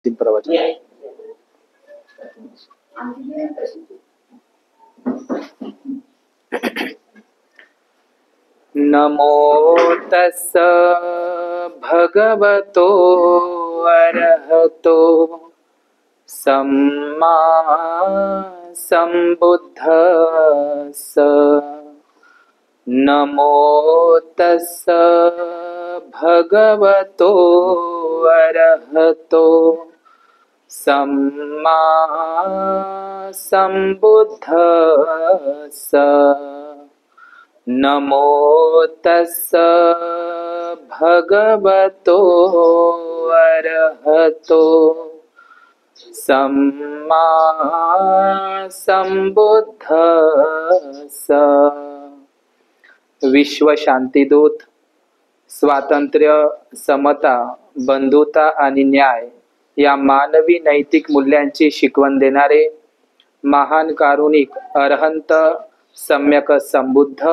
तीन प्रवचन. नमो तस्स भगवतो अरहतो सम्मा संबुद्धस्स. नमो तस्स भगवतो अरहतो सम्मा संबुद्धस्स. नमो तस्स भगवतो अरहतो सम्मा संबुद्धस्स. विश्व शांतीदूत, स्वातंत्र्य, समता, बंधुता आणि न्याय या मानवी नैतिक मूल्यांची शिकवण देणारे महान कारुणिक अरहंत सम्यक संबुद्ध,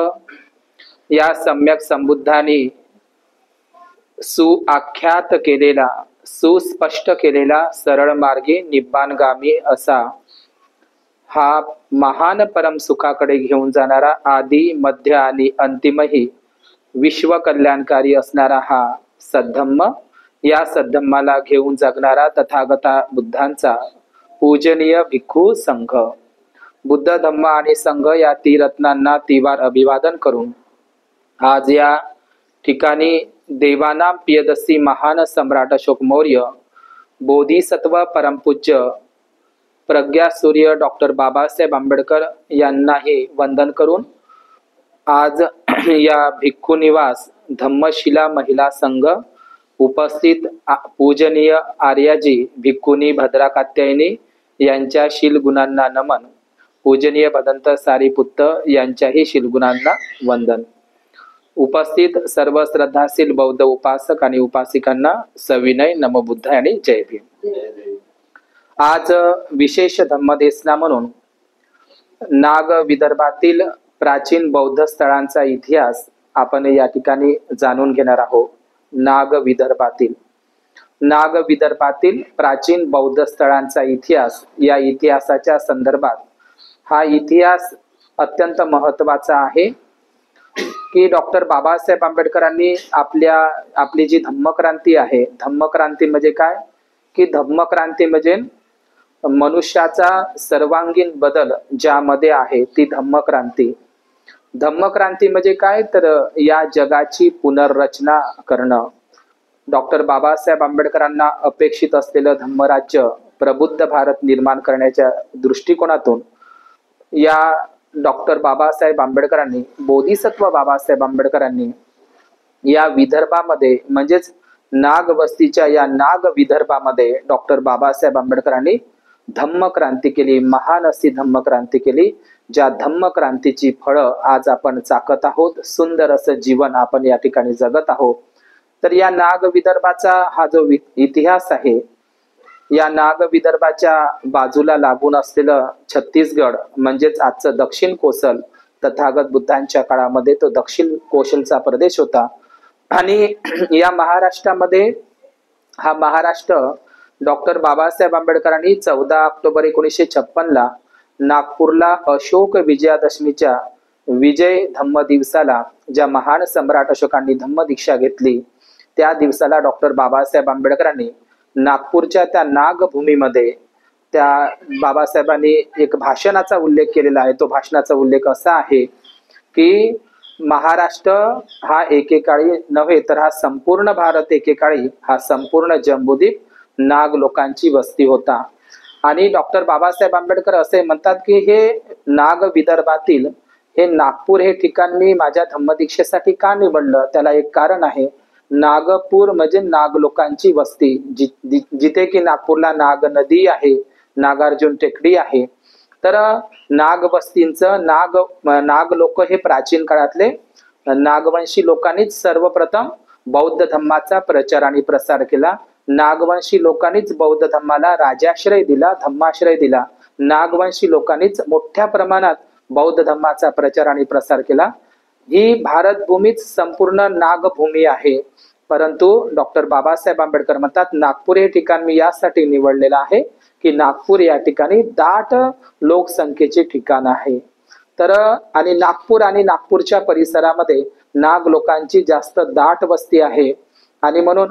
या सम्यक संबुद्धांनी सुआख्यात केलेला, सुस्पष्ट केलेला सरळ मार्गी निब्बाणगामी असा हा महान परम सुखाकडे घेऊन जाणारा आदी, मध्य आणि अंतिमही विश्व कल्याणकारी असणारा हा सद्धम्म, या सद्धम्माला घेऊन जगणारा तथागता बुद्धांचा पूजनीय भिक्खू संघ. बुद्ध, धम्म आणि संघ या त्रिरत्नांना तिवार अभिवादन करून आज या ठिकाणी देवानाम पियदसी महान सम्राट अशोक मौर्य, बोधिसत्व परमपूज्य प्रज्ञा सूर्य डॉक्टर बाबासाहेब आंबेडकर यांनाही वंदन करून आज या भिक्खू निवास धम्मशिला महिला संघ उपस्थित पूजनीय आर्याजी भिक्खुनी भद्रा कात्यायनी यांच्या शीलगुणांना नमन, पूजनीय भदंत सारीपुत्त यांच्याही शीलगुणांना वंदन. उपस्थित सर्व श्रद्धाशील बौद्ध उपासक आणि उपासिकांना सविनय नमोबुद्ध आणि जय भीम. आज विशेष धम्मदेसना म्हणून नाग विदर्भातील प्राचीन बौद्ध स्थळांचा इतिहास आपण या ठिकाणी जाणून घेणार आहोत. नाग विदर्भातील प्राचीन बौद्ध स्थळांचा इतिहास, या इतिहासाच्या संदर्भात हा इतिहास अत्यंत महत्वाचा आहे की डॉक्टर बाबासाहेब आंबेडकरांनी आपली जी धम्मक्रांती आहे, धम्मक्रांती म्हणजे काय की धम्मक्रांती म्हणजे मनुष्याचा सर्वांगीण बदल ज्यामध्ये आहे ती धम्मक्रांती. धम्मक्रांती म्हणजे काय तर या जगाची पुनर्रचना करणं. डॉक्टर बाबासाहेब आंबेडकरांना अपेक्षित असलेलं धम्मराज्य, प्रबुद्ध भारत निर्माण करण्याच्या दृष्टिकोनातून या डॉक्टर बाबासाहेब आंबेडकरांनी, बोधिसत्व बाबासाहेब आंबेडकरांनी या विदर्भामध्ये म्हणजेच नाग वस्तीच्या या नाग विदर्भामध्ये डॉक्टर बाबासाहेब आंबेडकरांनी धम्मक्रांती केली, महान अशी धम्मक्रांती केली. ज्या धम्मक्रांतीची फळं आज आपण चाकत आहोत, सुंदर असं जीवन आपण या ठिकाणी जगत आहोत. तर या नाग विदर्भाचा हा जो इतिहास आहे, या नाग विदर्भाच्या बाजूला लागून असलेलं छत्तीसगड म्हणजेच आजचं दक्षिण कोसल, तथागत बुद्धांच्या काळामध्ये तो दक्षिण कोशलचा प्रदेश होता. आणि या महाराष्ट्रामध्ये हा महाराष्ट्र डॉक्टर बाबासाहेब आंबेडकरांनी 14 ऑक्टोबर 1956 नागपूरला अशोक विजयादशमीच्या विजय धम्म दिवसाला, ज्या महान सम्राट अशोकांनी धम्म दीक्षा घेतली त्या दिवसाला डॉक्टर बाबासाहेब आंबेडकरांनी नागपूरच्या त्या नागभूमीमध्ये त्या बाबासाहेबांनी एक भाषणाचा उल्लेख केलेला आहे. तो भाषणाचा उल्लेख असा आहे की महाराष्ट्र हा एकेकाळी नव्हे तर हा संपूर्ण भारत एकेकाळी हा संपूर्ण जम्बूद्वीप नाग लोकांची वस्ती होता. आणि डॉक्टर बाबासाहेब आंबेडकर असे म्हणतात की हे नाग विदर्भातील हे नागपूर हे ठिकाण मी माझ्या धम्मदीक्षेसाठी का निवडलं, त्याला एक कारण आहे. नागपूर म्हणजे नाग लोकांची वस्ती, जिथे की नागपूरला नाग नदी आहे, नागार्जुन टेकडी आहे. तर नाग वस्तींचं नाग लोक हे प्राचीन काळातले नागवंशी लोकांनीच सर्वप्रथम बौद्ध धम्माचा प्रचार आणि प्रसार केला. नागवंशी लोकांनीच बौद्ध धम्माला राजाश्रय दिला, धम्माश्रय दिला. नागवंशी लोकांनीच मोठ्या प्रमाणात बौद्ध धम्माचा प्रचार आणि प्रसार केला. ही भारत भूमीच संपूर्ण नागभूमी आहे. परंतु डॉक्टर बाबासाहेब आंबेडकर म्हणतात नागपूर हे ठिकाण मी यासाठी निवडलेलं आहे की नागपूर या ठिकाणी दाट लोकसंख्येचे ठिकाण आहे. तर आणि नागपूरच्या परिसरामध्ये नाग लोकांची जास्त दाट वस्ती आहे आणि म्हणून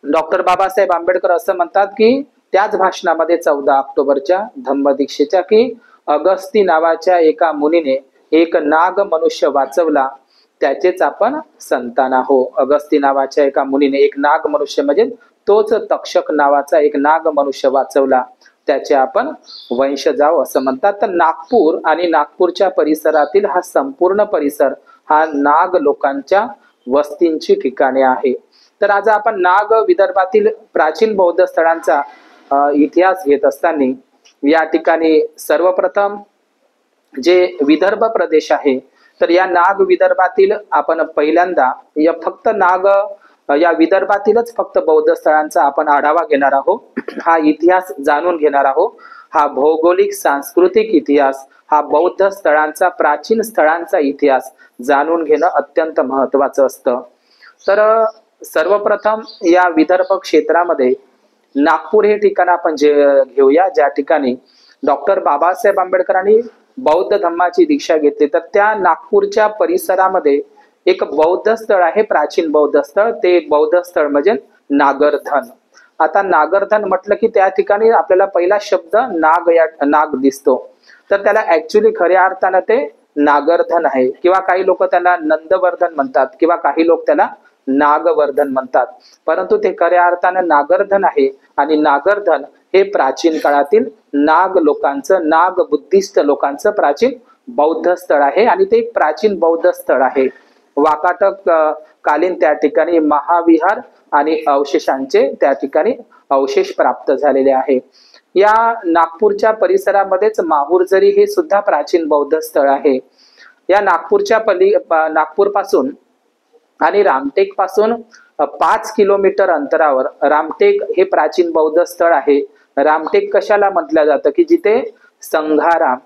डॉक्टर बाबासाहेब आंबेडकर असं म्हणतात की त्याच भाषणामध्ये 14 ऑक्टोबरच्या धम्मदीक्षेच्या की अगस्ती नावाच्या एका मुनीने एक नाग मनुष्य वाचवला त्याचेच आपण संतान आहो. अगस्ती नावाच्या एका मुनीने एक नाग मनुष्य म्हणजे तोच तक्षक नावाचा एक नाग मनुष्य वाचवला त्याचे आपण वंशज आहो असं म्हणतात. तर नागपूर आणि नागपूरच्या परिसरातील हा संपूर्ण परिसर हा नाग लोकांच्या वस्तींची ठिकाणे आहे. तर आज आपण नाग विदर्भातील प्राचीन बौद्ध स्थळांचा इतिहास घेत असताना या ठिकाणी सर्वप्रथम जे विदर्भ प्रदेश आहे तर या नाग विदर्भातील आपण पहिल्यांदा या फक्त नाग या विदर्भातीलच फक्त बौद्ध स्थळांचा आपण आढावा घेणार आहोत. हा इतिहास जाणून घेणार आहोत. हा भौगोलिक सांस्कृतिक इतिहास हा बौद्ध स्थळांचा प्राचीन स्थळांचा इतिहास जाणून घेणं अत्यंत महत्वाचं असतं. तर सर्वप्रथम या विदर्भ क्षेत्रामध्ये नागपूर हे ठिकाण आपण घेऊया ज्या ठिकाणी डॉक्टर बाबासाहेब आंबेडकरांनी बौद्ध धम्माची दीक्षा घेतली. तर त्या नागपूरच्या परिसरामध्ये एक बौद्ध स्थळ आहे प्राचीन बौद्ध स्थळ. ते बौद्ध स्थळ म्हणजे नागरधन. आता नागरधन म्हटलं की त्या ठिकाणी आपल्याला पहिला शब्द नाग दिसतो तर त्याला ऍक्च्युली खऱ्या अर्थानं ते नागरधन आहे किंवा काही लोक त्याला नंदवर्धन म्हणतात किंवा काही लोक त्याला नागवर्धन म्हणतात परंतु ते खऱ्या अर्थानं नागरधन आहे. आणि नागरधन हे प्राचीन काळातील नाग लोकांचं नाग बुद्धिस्ट लोकांचं प्राचीन बौद्ध स्थळ आहे आणि ते एक प्राचीन बौद्ध स्थळ आहे. वाकाटक कालीन त्या ठिकाणी महाविहार आणि अवशेषांचे त्या ठिकाणी अवशेष प्राप्त झालेले आहे. या नागपूरच्या परिसरामध्येच माहुरजरी हे सुद्धा प्राचीन बौद्ध स्थळ आहे. या नागपूर पासून आणि रामटेक पासून 5 किलोमीटर अंतरावर रामटेक हे प्राचीन बौद्ध स्थळ आहे. रामटेक कशाला म्हटलं जातं की जिथे संघाराम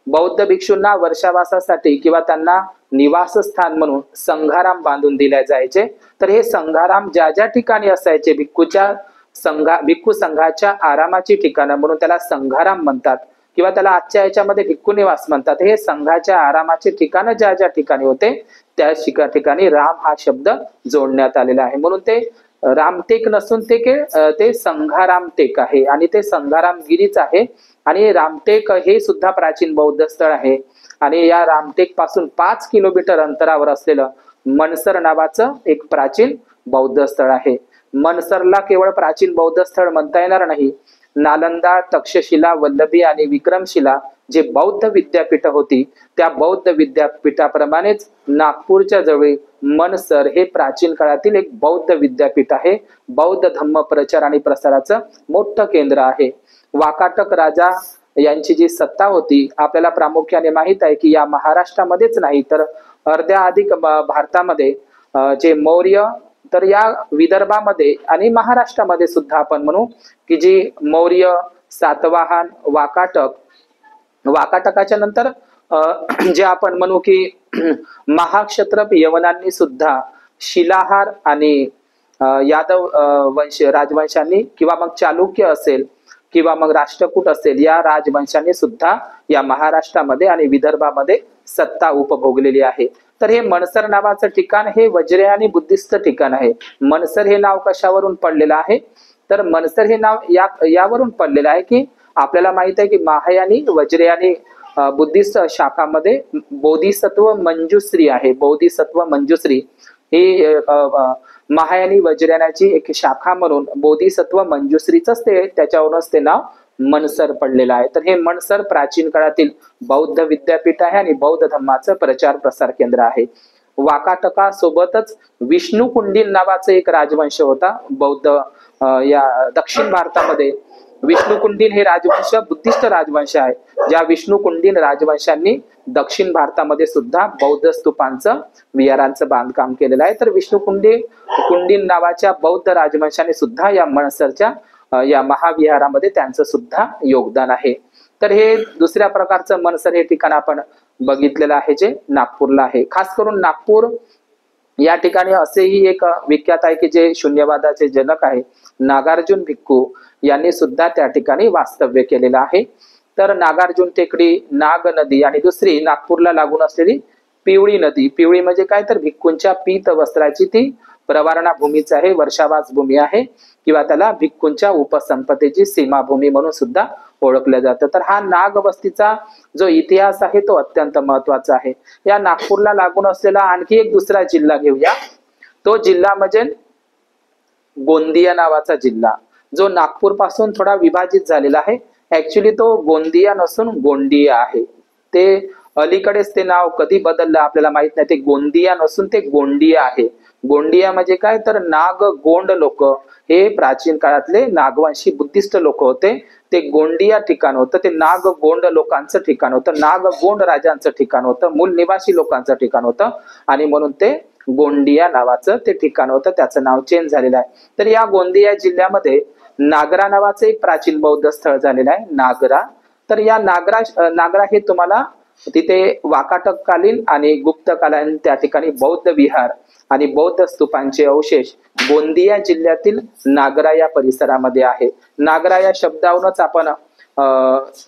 बौद्ध भिक्षूंना वर्षावासासाठी किंवा त्यांना निवासस्थान म्हणून संघाराम बांधून दिले जायचे. तर हे संघाराम ज्या ज्या ठिकाणी असायचे भिक्खू संघाच्या आरामाची ठिकाणं म्हणून त्याला संघाराम म्हणतात किंवा त्याला आजच्या याच्यामध्ये भिक्खू निवास म्हणतात. हे संघाच्या आरामाचे ठिकाणं ज्या ज्या ठिकाणी होते त्या ठिकाणी राम हा शब्द जोडण्यात आलेला आहे म्हणून ते रामटेक नसून ते संघाराम टेक आहे आणि ते संघारामगिरीच आहे. आणि रामटेक हे सुद्धा प्राचीन बौद्ध स्थळ आहे. आणि या रामटेक पासून 5 किलोमीटर अंतरावर असलेलं मनसर नावाचं एक प्राचीन बौद्ध स्थळ आहे. मनसरला केवळ प्राचीन बौद्ध स्थळ म्हणता येणार नाही. नालंदा, तक्षशिला, वल्लभी आणि विक्रमशिला जे बौद्ध विद्यापीठ होती त्या बौद्ध विद्यापीठाप्रमाणेच नागपूरच्या जवळ मनसर हे प्राचीन काळातील एक बौद्ध विद्यापीठ आहे. बौद्ध धम्म प्रचार आणि प्रसाराचं मोठं केंद्र आहे. वाकाटक राजा यांची जी सत्ता होती आपल्याला प्रामुख्याने माहित आहे की या महाराष्ट्रामध्येच नाही तर अर्ध्या अधिक भारतामध्ये जे मौर्य तर या विदर्भामध्ये आणि महाराष्ट्रामध्ये सुद्धा आपण म्हणू की जी मौर्य, सातवाहन, वाकाटकाच्या नंतर जे आपण म्हणू की महाक्षत्रप यवनांनी सुद्धा शिलाहार आणि यादव राजवंशांनी किंवा मग चालुक्य असेल किंवा मग राष्ट्रकूट असेल या राजवंशांनी सुद्धा या महाराष्ट्रामध्ये आणि विदर्भामध्ये सत्ता उपभोगलेली आहे. तर हे मनसर नावाचं ठिकाण हे वज्रयानी बुद्धिस्ट ठिकाण आहे. मनसर हे नाव कशावरून पडलेलं आहे तर मनसर हे नाव यावरून पडलेलं आहे की आपल्याला माहित आहे की महायानी वज्रयानी बुद्धिस्ट शाखामध्ये बोधिसत्व मंजुश्री आहे. बोधिसत्व मंजुश्री ही महायानी वज्रयानाची एक शाखा म्हणून बोधिसत्व मंजुश्रीच त्याच्यावरूनच ते नाव मनसर पडलेलं आहे. तर हे मनसर प्राचीन काळातील बौद्ध विद्यापीठ आहे आणि बौद्ध धम्माचं प्रचार प्रसार केंद्र आहे. वाकाटकासोबतच विष्णुकुंडीन नावाचं एक राजवंश होता बौद्ध या दक्षिण भारतामध्ये. विष्णुकुंडीन हे राजवंश बुद्धिस्ट राजवंश आहे. ज्या विष्णुकुंडीन राजवंशांनी दक्षिण भारतामध्ये सुद्धा बौद्ध स्तूपांचं विहारांचं बांधकाम केलेलं आहे. तर विष्णुकुंडीन नावाच्या बौद्ध राजवंशाने सुद्धा या मनसरच्या या महाविहारामध्ये त्यांचं सुद्धा योगदान आहे. तर हे दुसऱ्या प्रकारचं मनसर हे ठिकाण आपण बघितलेलं आहे जे नागपूरला आहे. खास करून नागपूर या ठिकाणी असेही एक विख्यात आहे की जे शून्यवादाचे जनक आहे नागार्जुन भिक्खू यांनी सुद्धा त्या ठिकाणी वास्तव्य केलेलं आहे. तर नागार्जुन टेकडी, नाग नदी आणि दुसरी नागपूरला लागून असलेली पिवळी नदी. पिवळी म्हणजे काय तर भिक्खूंच्या पीत वस्त्राची ती प्रवारणा भूमीच आहे, वर्षावास भूमी आहे किंवा त्याला भिक्खूंच्या उपसंपत्तीची सीमाभूमी म्हणून सुद्धा ओळखलं जातं. तर हा नाग वस्तीचा जो इतिहास आहे तो अत्यंत महत्वाचा आहे. या नागपूरला लागून असलेला आणखी एक दुसरा जिल्हा घेऊया. तो जिल्हा म्हणजे गोंदिया नावाचा जिल्हा, जो नागपूर पासून थोडा विभाजित झालेला आहे. ऍक्च्युली तो गोंदिया नसून गोंडिया आहे. ते अलीकडेच ते नाव कधी बदललं आपल्याला माहित नाही. ते गोंदिया नसून ते गोंडिया आहे. गोंडिया म्हणजे काय तर नाग गोंड लोक, हे प्राचीन काळातले नागवंशी बुद्धिस्ट लोक होते. ते गोंडिया ठिकाण होतं, ते नाग गोंड लोकांचं ठिकाण होतं, नाग गोंड राजांचं ठिकाण होतं, मूल निवासी लोकांचं ठिकाण होतं आणि म्हणून ते गोंडिया नावाचं ते ठिकाण होतं. त्याचं नाव चेंज झालेलं आहे. तर या गोंदिया जिल्ह्यामध्ये नागरा नावाचं एक प्राचीन बौद्ध स्थळ झालेलं आहे, नागरा. तर या नागरा हे तुम्हाला तिथे वाकाटक कालीन आणि गुप्त कालीन त्या ठिकाणी बौद्ध विहार आणि बौद्ध स्तूपांचे अवशेष गोंदिया जिल्ह्यातील नागरा या परिसरामध्ये आहे. नागरा या शब्दावरूनच आपण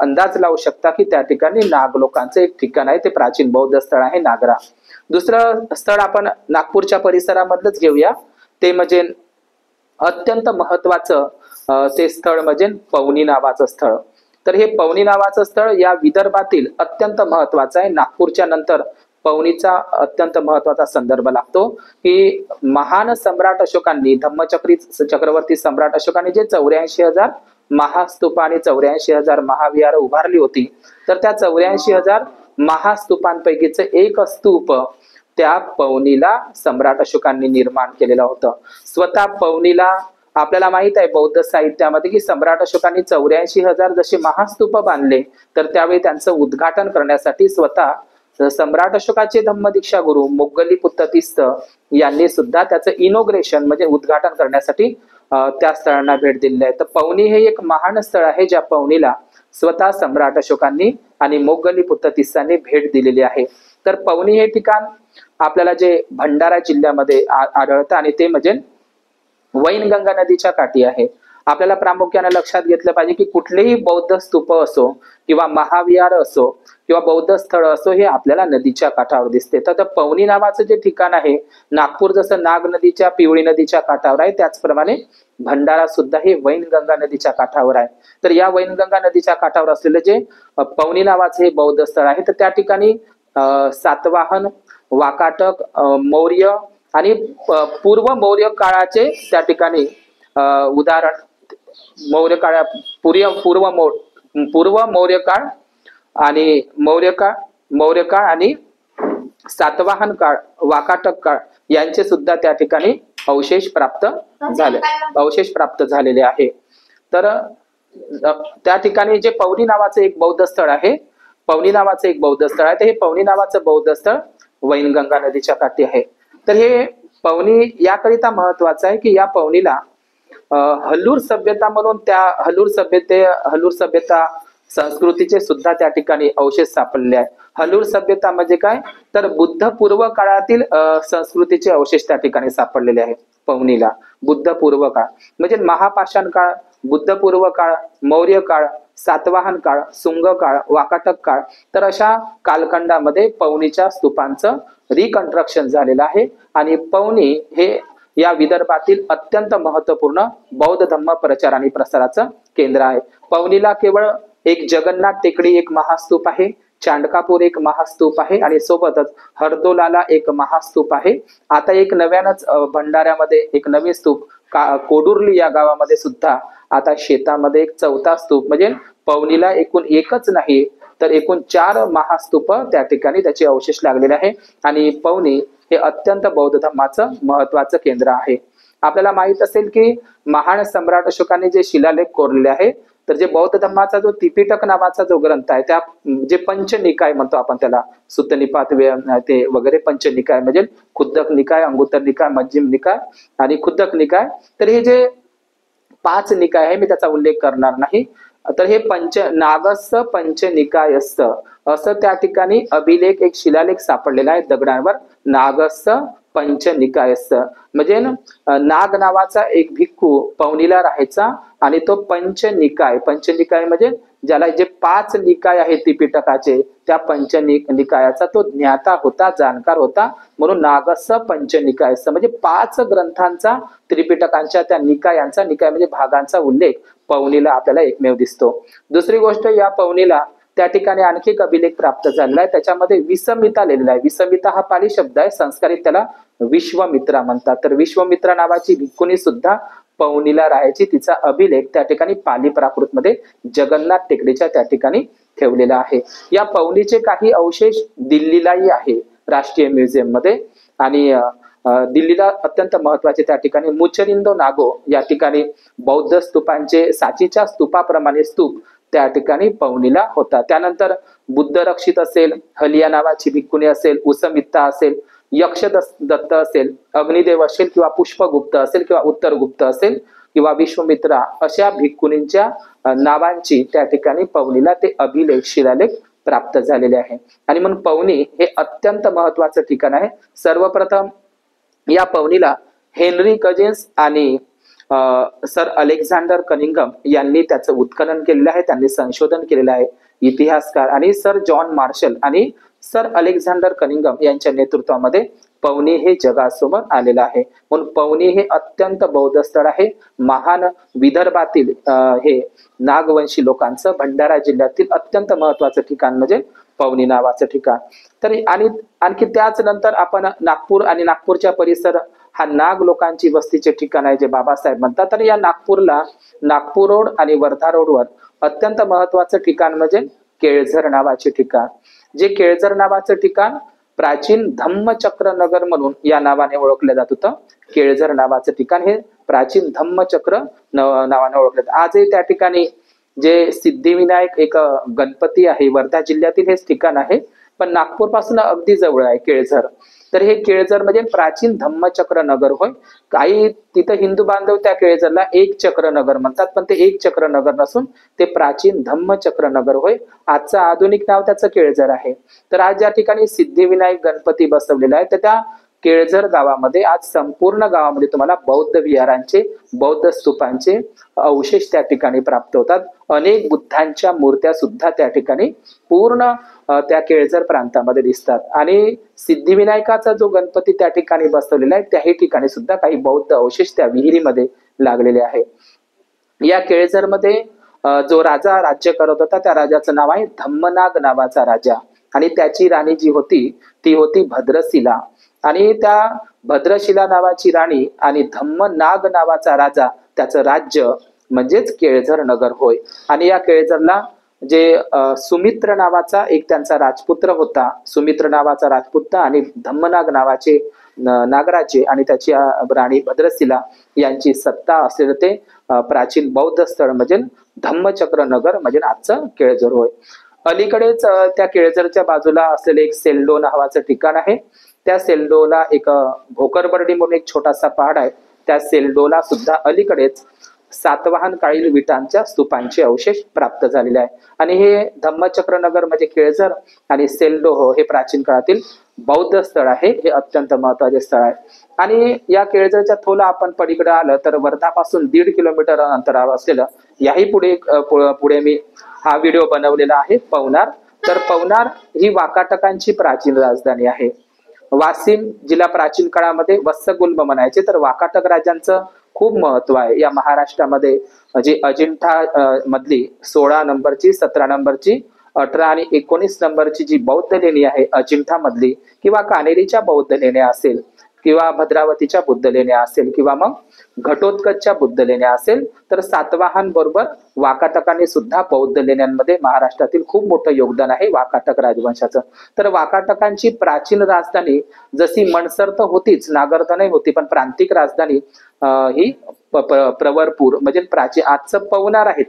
अंदाज लावू शकता की त्या ठिकाणी नाग लोकांचं एक ठिकाण आहे, ते प्राचीन बौद्ध स्थळ आहे नागरा. दुसरं स्थळ आपण नागपूरच्या परिसरामधलंच घेऊया. ते म्हणजे अत्यंत महत्वाचं ते स्थळ म्हणजे पवनी नावाचं स्थळ. तर हे पवनी नावाचं स्थळ या विदर्भातील अत्यंत महत्वाचं आहे. नागपूरच्या नंतर पवनीचा अत्यंत महत्वाचा संदर्भ लागतो की महान सम्राट अशोकांनी, धम्मचक्री चक्रवर्ती सम्राट अशोकांनी जे 84,000 महास्तूप आणि 84,000 महाविहार उभारली होती, तर त्या 84,000 महास्तूपांपैकीच एक स्तूप त्या पवनीला सम्राट अशोकांनी निर्माण केलेलं होतं. स्वतः पवनीला आपल्याला माहित आहे बौद्ध साहित्यामध्ये की सम्राट अशोकांनी 84,000 जसे महास्तूप बांधले, तर त्यावेळी त्यांचं उद्घाटन करण्यासाठी स्वतः सम्राट अशोकाचे धम्मदीक्षा गुरु मोग्गली पुत्ततीस्थ यांनी सुद्धा त्याचं इनॉग्रेशन म्हणजे उद्घाटन करण्यासाठी त्या स्थळांना भेट दिलेली आहे. तर पवनी हे एक महान स्थळ आहे ज्या पवनीला स्वतः सम्राट अशोकांनी आणि मोग्गली पुत्ततीस्थांनी भेट दिलेली आहे. तर पवनी हे ठिकाण आपल्याला जे भंडारा जिल्ह्यामध्ये आढळतं आणि ते म्हणजे वैनगंगा नदीच्या काठी आहे. आपल्याला प्रामुख्याने लक्षात घेतलं पाहिजे की कुठलेही बौद्ध स्तूप असो किंवा महाविहार असो किंवा बौद्ध स्थळ असो हे आपल्याला नदीच्या काठावर दिसते. तर पवनी नावाचं जे ठिकाण आहे, नागपूर जसं नाग नदीच्या पिवळी नदीच्या काठावर आहे, त्याचप्रमाणे भंडारा सुद्धा हे वैनगंगा नदीच्या काठावर आहे. तर या वैनगंगा नदीच्या काठावर असलेलं जे पवनी नावाचं हे बौद्ध स्थळ आहे, तर त्या ठिकाणी सातवाहन, वाकाटक, मौर्य आणि पूर्व मौर्य काळाचे त्या ठिकाणी उदाहरण, मौर्य काळा पूर्व मौर्य काळ आणि मौर्य काळ आणि सातवाहन काळ, वाकाटक काळ यांचे सुद्धा त्या ठिकाणी अवशेष प्राप्त झालेले आहे. तर त्या ठिकाणी जे पवनी नावाचं एक बौद्ध स्थळ आहे, तर हे पवनी नावाचं बौद्ध स्थळ वैनगंगा नदीच्या काठी आहे. तर हे पवनी याकरिता महत्वाचं आहे की या पवनीला हल्लूर सभ्यता म्हणून, त्या हल्लूर सभ्यता संस्कृतीचे सुद्धा त्या ठिकाणी अवशेष सापडले आहे. हल्लूर सभ्यता म्हणजे काय तर बुद्ध पूर्व काळातील संस्कृतीचे अवशेष त्या ठिकाणी सापडलेले आहेत पवनीला. बुद्ध पूर्व काळ म्हणजे महापाषाण काळ, बुद्ध पूर्व काळ, मौर्य काळ, सातवाहन काळ, सुंग काळ, वाकाटक काळ, तर अशा कालखंडामध्ये पवनीच्या स्तूपांचं रिकन्स्ट्रक्शन झालेलं आहे. आणि पवनी हे या विदर्भातील अत्यंत महत्वपूर्ण बौद्ध धम्म प्रचार आणि प्रसाराचं केंद्र आहे. पवनीला केवळ एक जगन्नाथ टेकडी एक महास्तूप आहे, चांडकापूर एक महास्तूप आहे आणि सोबतच हरदोलाला एक महास्तूप आहे. आता एक नव्यानच भंडाऱ्यामध्ये एक नवीन स्तूप कोडुर्ली या गावामध्ये सुद्धा आता शेतामध्ये एक 4था स्तूप, म्हणजे पवनीला एकूण एकच नाही तर एकूण 4 महास्तूप त्या ठिकाणी त्याचे अवशेष लागलेले आहे. आणि पवनी हे अत्यंत बौद्ध धर्माचं महत्वाचं केंद्र आहे. आपल्याला माहित असेल की महान सम्राट अशोकाने जे शिलालेख कोरलेले आहे, तर जे बौद्ध धर्माचा जो त्रिपिटक नावाचा जो ग्रंथ आहे, त्या जे पंचनिकाय म्हणतो आपण त्याला, सुत्तनिपात ते वगैरे पंचनिकाय म्हणजे खुद्दक निकाय, अंगुत्तर निकाय, मज्जिम निकाय आणि खुद्दक निकाय. तर हे जे 5 निकाय आहे, मी त्याचा उल्लेख करणार नाही. तर हे नागस्स पंचनिकायस्स असं त्या ठिकाणी अभिलेख, एक शिलालेख सापडलेला आहे दगडांवर, नागस्स पंचनिकायस्थ म्हणजे नाग नावाचा एक भिक्खू पवनीला राहायचा आणि तो पंचनिकाय, पंचनिकाय म्हणजे ज्याला जे 5 निकाय आहेत त्रिपिटकाचे त्या निकायाचा तो ज्ञाता होता, जाणकार होता, म्हणून नागस्य पंचनिकायस्थ म्हणजे 5 ग्रंथांचा त्रिपिटकांच्या त्या निकायांचा, निकाय म्हणजे भागांचा उल्लेख पवनीला आपल्याला एकमेव दिसतो। दुसरी गोष्ट, या पवनीला त्या ठिकाणी आणखी एक अभिलेख प्राप्त झालेला आहे, त्याच्यामध्ये विसमिता लिहिलेला आहे। विसमिता हा पाली शब्द आहे, संस्कारित त्याला विश्वमित्रा म्हणतात। तर विश्वमित्रा नावाची भिक्खुनी सुद्धा पवनीला राहायची, तिचा अभिलेख त्या ठिकाणी पाली प्राकृत मध्ये जगन्नाथ टेकडीच्या त्या ठिकाणी ठेवलेला आहे। या पवनीचे काही अवशेष दिल्लीलाही आहे, राष्ट्रीय म्युझियम मध्ये। आणि दिल्लीला अत्यंत महत्वाचे त्या ठिकाणी मुचरिंदो नागो या ठिकाणी बौद्ध स्तूपांचे साचीच्या स्तूपाप्रमाणे स्तूप त्या ठिकाणी पवनीला होता। त्यानंतर बुद्ध रक्षित असेल, हलिया नावाची भिक्खुनी असेल, उसमित्ता असेल, यक्ष दत्त असेल, अग्निदेव असेल किंवा पुष्पगुप्त असेल किंवा उत्तरगुप्त असेल किंवा विश्वमित्रा, अशा भिक्खुनींच्या नावांची त्या ठिकाणी पवनीला ते अभिलेख, शिलालेख प्राप्त झालेले आहे। आणि म्हणून पवनी हे अत्यंत महत्वाचं ठिकाण आहे। सर्वप्रथम या पवनीला हेनरी कजिन्स आणि सर अलेक्झांडर कनिंघम यांनी त्याचं उत्खनन केलेलं आहे, त्यांनी संशोधन केलेलं आहे, इतिहासकार। आणि सर जॉन मार्शल आणि सर अलेक्झांडर कनिंघम यांच्या नेतृत्वामध्ये पवनी हे जगासमोर आलेलं आहे। म्हणून पवनी हे अत्यंत बौद्ध स्थळ आहे। महान विदर्भातील हे नागवंशी लोकांचं भंडारा जिल्ह्यातील अत्यंत महत्वाचं ठिकाण म्हणजे पवनी नावाचं ठिकाण। तर आणि आणखी त्याच नंतर आपण नागपूर आणि नागपूरच्या परिसर हा नाग लोकांची वस्तीचे ठिकाण आहे जे बाबासाहेब म्हणतात। तर या नागपूरला नागपूर रोड आणि वर्धा रोडवर अत्यंत महत्वाचं ठिकाण म्हणजे केळझर नावाचे ठिकाण, जे केळझर नावाचं ठिकाण प्राचीन धम्मचक्र नगर म्हणून या नावाने ओळखलं जात होतं। केळझर नावाचं ठिकाण हे प्राचीन धम्मचक्र नावाने ओळखलं जातं। आजही त्या ठिकाणी जे सिद्धिविनायक एक गणपती आहे, वर्धा जिल्ह्यातील हेच ठिकाण आहे, पण नागपूर पासून अगदी जवळ आहे केळझर। तर हे केळझर म्हणजे प्राचीन धम्मचक्र नगर होय। काही तिथं हिंदू बांधव त्या केळझरला एक चक्र नगर म्हणतात, पण ते एक चक्र नगर नसून ते प्राचीन धम्मचक्र नगर होय। आजचं आधुनिक नाव त्याचं केळझर आहे। तर आज ज्या ठिकाणी सिद्धिविनायक गणपती बसवलेला आहे, तर त्या केळझर गावामध्ये आज संपूर्ण गावामध्ये तुम्हाला बौद्ध विहारांचे, बौद्ध स्तूपांचे अवशेष त्या ठिकाणी प्राप्त होतात। अनेक बुद्धांच्या मूर्त्या सुद्धा त्या ठिकाणी पूर्ण त्या केळझर प्रांतामध्ये दिसतात। आणि सिद्धिविनायकाचा जो गणपती त्या ठिकाणी बसवलेला आहे, त्याही ठिकाणी सुद्धा काही बौद्ध अवशेष त्या विहिरीमध्ये लागलेले आहे। या केळझरमध्ये जो राजा राज्य करत होता त्या राजाचं नाव आहे धम्मनाग नावाचा राजा, आणि त्याची राणी जी होती ती होती भद्रशिला। आणि त्या भद्रशिला नावाची राणी आणि धम्मनाग नावाचा राजा, त्याचं राज्य म्हणजेच केळझर नगर होय। आणि या केळझरला जे सुमित्र नावाचा एक त्यांचा राजपुत्र होता, सुमित्र नावाचा राजपुत्र आणि धम्मनाग नावाचे नागराजे आणि त्याची राणी भद्रशिला यांची सत्ता असलेलं ते प्राचीन बौद्ध स्थळ म्हणजे धम्मचक्र नगर म्हणजे आजचं केळझर होय। अलीकडेच त्या केळझरच्या बाजूला असलेलं एक सेल्डो नावाचं ठिकाण आहे। त्या सेल्डोला एक भोकरबर्डी म्हणून एक छोटासा पहाड आहे, त्या सेल्डोला सुद्धा अलीकडेच सातवाहन काळील विटांच्या स्तूपांचे अवशेष प्राप्त झालेले आहे। आणि हे धम्मचक्र नगर म्हणजे केळझर आणि सेल्डो हे प्राचीन काळातील बौद्ध स्थळ आहे, हे अत्यंत महत्वाचे स्थळ आहे। आणि या केळझरच्या थोला आपण पलीकडे आलं तर वर्धापासून 1.5 किलोमीटर अंतरावर असलेलं याही पुढे मी हा व्हिडिओ बनवलेला आहे पवनार। तर पवनार ही वाकाटकांची प्राचीन राजधानी आहे। वासिम जिला प्राचीन काळामध्ये वत्सगुल्म म्हणायचे, तर वाकाटक राजांचं खूप महत्व आहे या महाराष्ट्रामध्ये। जी अजिंठा मधली 16 नंबरची, 17 नंबरची, 18 आणि 19 नंबरची जी बौद्ध लेणी आहे अजिंठा मधली, किंवा कानेरीच्या बौद्ध लेण्या असेल, किंवा भद्रावतीच्या बुद्ध लेण्या असेल, किंवा मग घटोत्कचच्या बुद्ध लेण्या असेल, तर सातवाहन बरोबर वाकाटकांनी सुद्धा बौद्ध लेण्यांमध्ये महाराष्ट्रातील खूप मोठं योगदान आहे वाकाटक राजवंशाचं। तर वाकाटकांची प्राचीन राजधानी जशी मनसर तर होतीच, नागर तर नाही होती, पण प्रांतिक राजधानी ही प्रवरपूर म्हणजे प्राचीन आजचं पवनार आहे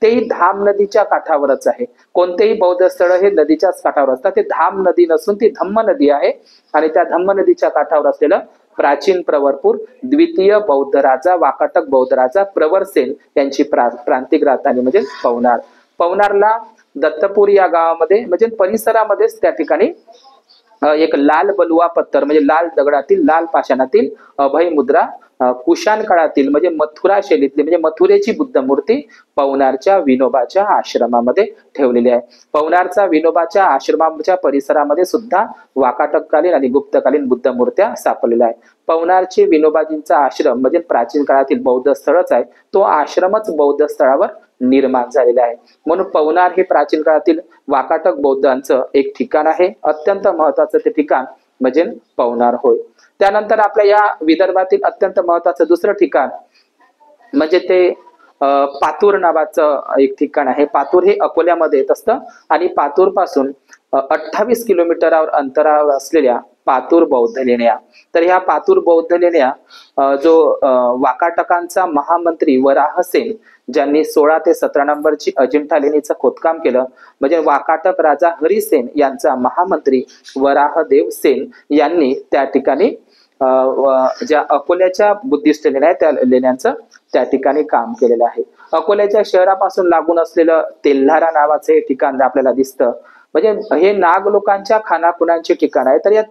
तेही धाम नदीच्या काठावरच आहे। कोणतेही बौद्ध स्थळ हे नदीच्याच काठावर असतात, ते धाम नदी नसून ती धम्म नदी आहे। आणि त्या धम्म नदीच्या काठावर असलेलं प्राचीन प्रवरपूर द्वितीय बौद्ध राजा, वाकाटक बौद्ध राजा प्रवरसेन यांची प्रांतिक राजधानी म्हणजे पवनार। पवनारला दत्तपूर या गावामध्ये म्हणजे परिसरामध्येच त्या ठिकाणी एक लाल बलुआ पत्थर म्हणजे लाल दगडातील लाल पाषाणातील अभय मुद्रा कुशाण काळातील म्हणजे मथुरा शैलीतली म्हणजे मथुरेची बुद्ध मूर्ती पवनारच्या विनोबाच्या आश्रमामध्ये ठेवलेली आहे. पवनारचा विनोबाच्या आश्रमाच्या परिसरामध्ये सुद्धा वाकाटककालीन आणि गुप्तकालीन बुद्ध मूर्त्या सापडलेल्या आहे. पवनारची विनोबाजींचा आश्रम म्हणजे प्राचीन काळातील बौद्ध स्थळच आहे. तो आश्रमच बौद्ध स्थळावर निर्माण झालेला आहे. म्हणून पवनार हे प्राचीन काळातील वाकाटक बौद्धांचं एक ठिकाण आहे. अत्यंत महत्वाचं ते ठिकाण म्हणजे पवनार होय. त्यानंतर आपल्या या विदर्भातील अत्यंत महत्वाचं दुसरं ठिकाण म्हणजे ते पातूर नावाचं एक ठिकाण आहे. पातूर हे अकोल्यामध्ये येत असतं आणि पातूर पासून 28 किलोमीटरावर अंतरावर असलेल्या पातूर बौद्ध लेण्या. तर ह्या पातूर बौद्ध लेण्या जो वाकाटकांचा महामंत्री वराहसेन ज्यांनी 16 ते 17 नंबरची अजिंठा लेणीचं खोदकाम केलं म्हणजे वाकाटक राजा हरिसेन यांचा महामंत्री वराहदेव सेन यांनी त्या ठिकाणी ज्या अकोल्याच्या बुद्धिस्ट लेण्या आहेत त्या लेण्यांचं त्या ठिकाणी काम केलेलं आहे. अकोल्याच्या शहरापासून लागून असलेलं तेल्हारा नावाचं हे ठिकाण आपल्याला दिसतं. म्हणजे हे नाग लोकांच्या खानाखुणांचे ठिकाण आहे. तर या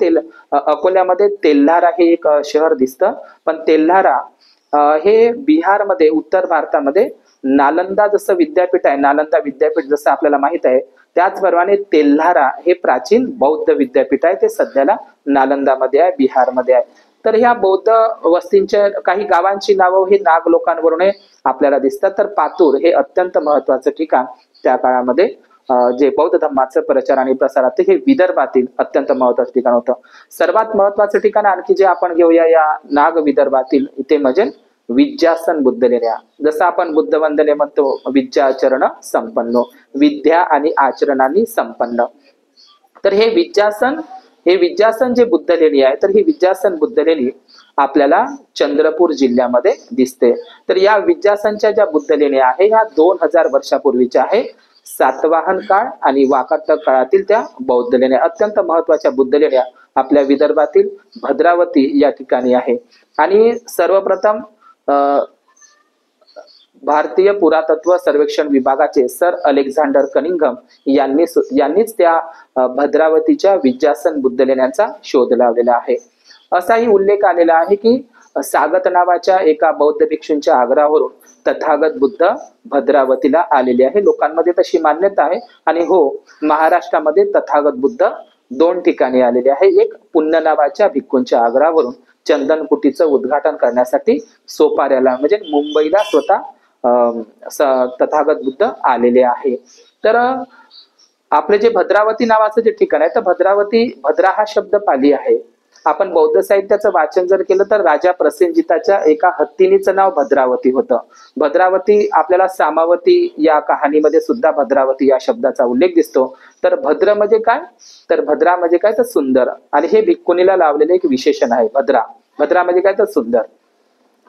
अकोल्यामध्ये तेल्हारा हे एक शहर दिसतं. पण तेल्हारा हे बिहारमध्ये उत्तर भारतामध्ये नालंदा जसं विद्यापीठ आहे, नालंदा विद्यापीठ जसं आपल्याला माहित आहे त्याचप्रमाणे तेल्हारा हे प्राचीन बौद्ध विद्यापीठ आहे. ते सध्याला नालंदामध्ये आहे, बिहारमध्ये आहे. तर ह्या बौद्ध वस्तींच्या काही गावांची नावं हे नाग लोकांवरून आपल्याला दिसतात. तर पातूर हे अत्यंत महत्वाचं ठिकाण त्या काळामध्ये जे बौद्ध धर्माचं प्रचार आणि प्रसारात हे विदर्भातील अत्यंत महत्वाचं ठिकाण होतं. सर्वात महत्वाचं ठिकाण आणखी जे आपण घेऊया या नाग विदर्भातील इथे म्हणजे विद्यासन बुद्ध लेण्या. जसं आपण बुद्ध वंदने म्हणतो विद्याचरण संपन्न, विद्या आणि आचरणाने संपन्न. तर हे विद्यासन जे बुद्ध लेणी आहे तर ही विद्यासन बुद्ध लेणी आपल्याला चंद्रपूर जिल्ह्यामध्ये दिसते. तर या विद्यासनच्या ज्या बुद्ध लेण्या आहे ह्या 2000 वर्षापूर्वीच्या आहे. सातवाहन काळ आणि वाकाटक काळातील त्या बौद्ध लेण्या अत्यंत महत्वाच्या बुद्ध लेण्या आपल्या विदर्भातील भद्रावती या ठिकाणी आहे. आणि सर्वप्रथम भारतीय पुरातत्व सर्वेक्षण विभागाचे सर अलेक्झांडर कनिंघम यांनीच त्या भद्रावतीच्या विद्यासन बुद्ध लेण्यांचा शोध लावलेला आहे. असाही उल्लेख आलेला आहे की सागत नावाच्या एका बौद्ध भिक्षूंच्या आग्रहावरून तथागत बुद्ध भद्रावतीला आलेले आहे. लोकांमध्ये तशी मान्यता आहे. आणि हो, महाराष्ट्रामध्ये तथागत बुद्ध 2 ठिकाणी आलेले आहे. एक पुण्य नावाच्या भिक्खूंच्या आग्रहावरून चंदन कुटीचं उद्घाटन करण्यासाठी सोपाऱ्याला म्हणजे मुंबईला स्वतः तथागत बुद्ध आलेले आहे. तर आपले जे भद्रावती नावाचं जे ठिकाण आहे तर भद्रा हा शब्द पाली आहे. आपण बौद्ध साहित्याचं वाचन जर केलं तर राजा प्रसेनजिताच्या एका हत्तीनीचं नाव भद्रावती होतं. भद्रावती आपल्याला सामावती या कहाणीमध्ये सुद्धा भद्रावती या शब्दाचा उल्लेख दिसतो. तर भद्र म्हणजे काय, तर भद्रा म्हणजे काय तर सुंदर. आणि हे भिक्खुनीला लावलेले एक विशेषण आहे भद्रा म्हणजे काय तर सुंदर.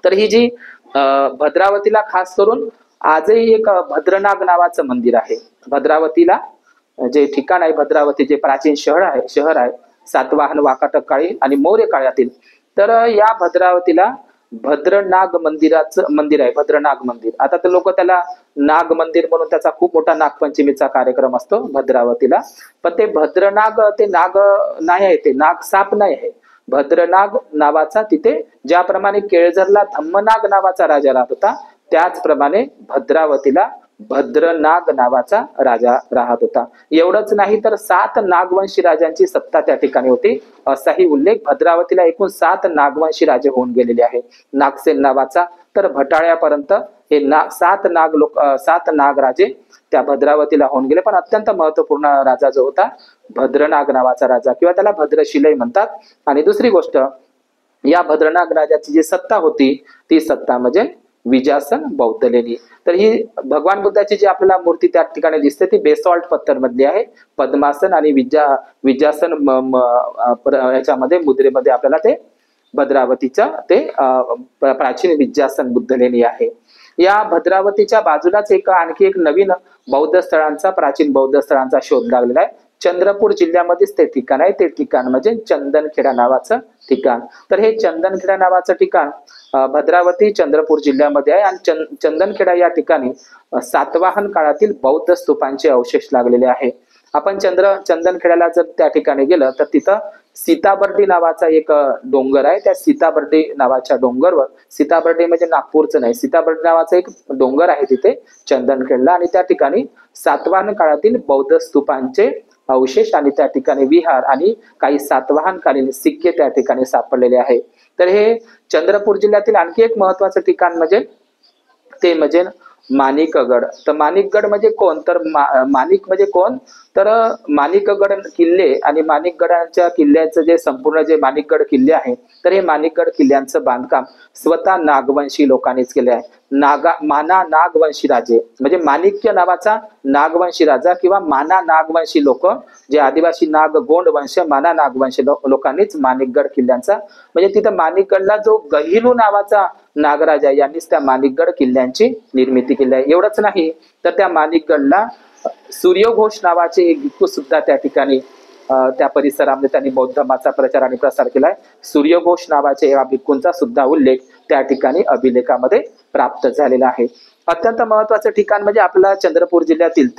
तर ही जी भद्रावतीला खास करून आजही एक भद्रनाग नावाचं मंदिर आहे. भद्रावतीला जे ठिकाण आहे भद्रावती जे प्राचीन शहर आहे सातवाहन वाकाटक काळी आणि मौर्य काळातील. तर या भद्रावतीला भद्रनाग मंदिराचं मंदिर आहे, भद्रनाग मंदिर. आता तर लोक त्याला नाग मंदिर म्हणून त्याचा खूप मोठा नागपंचमीचा कार्यक्रम असतो भद्रावतीला. पण ते भद्रनाग ते नाग नाही आहे, ते नाग साप नाही आहे. भद्रनाग नावाचा तिथे ज्याप्रमाणे केळझरला धम्मनाग नावाचा राजा राहत होता त्याचप्रमाणे भद्रावतीला भद्रनाग नावाचा राजा राहत होता. एवढंच नाही तर 7 नागवंशी राजांची सत्ता त्या ठिकाणी होती असाही उल्लेख. भद्रावतीला एकूण 7 नागवंशी राजे होऊन गेलेले आहे. नागसेन नावाचा तर भटाळ्यापर्यंत हे 7 नागराजे त्या भद्रावतीला होऊन गेले. पण अत्यंत महत्वपूर्ण राजा जो होता भद्रनाग नावाचा राजा किंवा त्याला भद्रशिलई म्हणतात. आणि दुसरी गोष्ट या भद्रनाग राजाची जी सत्ता होती ती सत्ता म्हणजे विजासन बौद्ध लेणी. तर ही भगवान बुद्धाची जी आपल्याला मूर्ती त्या ठिकाणी दिसते ती बेसॉल्ट पत्थर मधली आहे. पद्मासन आणि विजासन याच्यामध्ये मुद्रेमध्ये आपल्याला ते भद्रावतीचं ते प्राचीन विजासन बुद्ध लेणी आहे. या भद्रावतीच्या बाजूलाच आणखी एक नवीन प्राचीन बौद्ध स्थळांचा शोध लागलेला आहे. चंद्रपूर जिल्ह्यामध्येच ते ठिकाण आहे. ते ठिकाण म्हणजे चंदनखेडा नावाचं ठिकाण. तर हे चंदनखेडा नावाचं ठिकाण भद्रावती चंद्रपूर जिल्ह्यामध्ये आहे. आणि चंदनखेडा या ठिकाणी सातवाहन काळातील बौद्ध स्तूपांचे अवशेष लागलेले आहे. आपण चंदनखेड्याला जर त्या ठिकाणी गेलं तर तिथं सीताबर्डी नावाचा एक डोंगर आहे. त्या सीताबर्डी नावाच्या डोंगरवर, सीताबर्डी म्हणजे नागपूरचं नाही, सीताबर्डी नावाचा एक डोंगर आहे तिथे चंदनखेडला, आणि त्या ठिकाणी सातवाहन काळातील बौद्ध स्तूपांचे अवशेष आणि त्या ठिकाणी विहार आणि काही सातवाहनकालीन सिक्के त्या ठिकाणी सापडलेले आहे. तर हे चंद्रपूर जिल्ह्यातील आणखी एक महत्वाचं ठिकाण म्हणजे माणिकगड. तर माणिकगड म्हणजे कोण, तर माणिक म्हणजे कोण, तर माणिकगड किल्ले आणि माणिकगडाच्या किल्ल्याचं जे संपूर्ण जे माणिकगड किल्ले आहे, तर हे माणिकगड किल्ल्यांचं बांधकाम स्वतः नागवंशी लोकांनीच केले आहे. माना नागवंशी राजे म्हणजे माणिक्य नावाचा नागवंशी राजा किंवा माना नागवंशी लोक, जे आदिवासी नाग गोंड वंश, माना नागवंशी लोकांनीच माणिकगड किल्ल्यांचा, म्हणजे तिथं माणिकगडला जो गहिलू नावाचा नागराजा यांनीच त्या माणिकगड किल्ल्यांची निर्मिती केली आहे. एवढंच नाही तर त्या माणिकगडला सूर्यघोष नावाचे एक भिक्खू सुद्धा त्या ठिकाणी त्या परिसरामध्ये त्यांनी बौद्ध धर्माचा प्रचार आणि प्रसार केलाय. सूर्यघोष नावाच्या या भिक्खूंचा सुद्धा उल्लेख त्या ठिकाणी अभिलेखामध्ये प्राप्त झालेला आहे. अत्यंत महत्वाचं ठिकाण म्हणजे आपला चंद्रपूर जिल्ह्यातील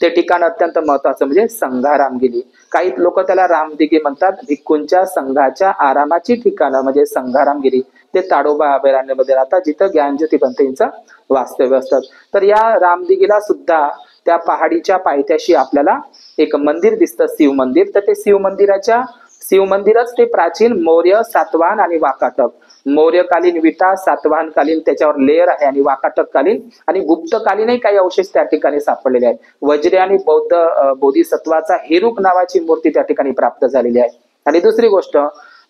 ते ठिकाण अत्यंत महत्वाचं म्हणजे संघारामगिरी. काही लोक त्याला रामदिगी म्हणतात. भिक्खूंच्या संघाच्या आरामाची ठिकाणं म्हणजे संघारामगिरी. ते ताडोबा अभयारण्यामध्ये राहतात, जिथं ज्ञानज्योती पंथांचं वास्तव्य असतात. तर या रामदिगीला सुद्धा त्या पहाडीच्या पायथ्याशी आपल्याला एक मंदिर दिसतं, शिव मंदिर. तर ते शिव मंदिरच ते प्राचीन मौर्य, सातवाहन आणि वाकाटक, मौर्यकालीन विटा, सातवाहनकालीन त्याच्यावर लेअर आहे आणि वाकाटककालीन आणि गुप्तकालीनही काही अवशेष त्या ठिकाणी सापडलेले आहेत. वज्रे आणि बोधिसत्वाचा हेरुक नावाची मूर्ती त्या ठिकाणी प्राप्त झालेली आहे. आणि दुसरी गोष्ट,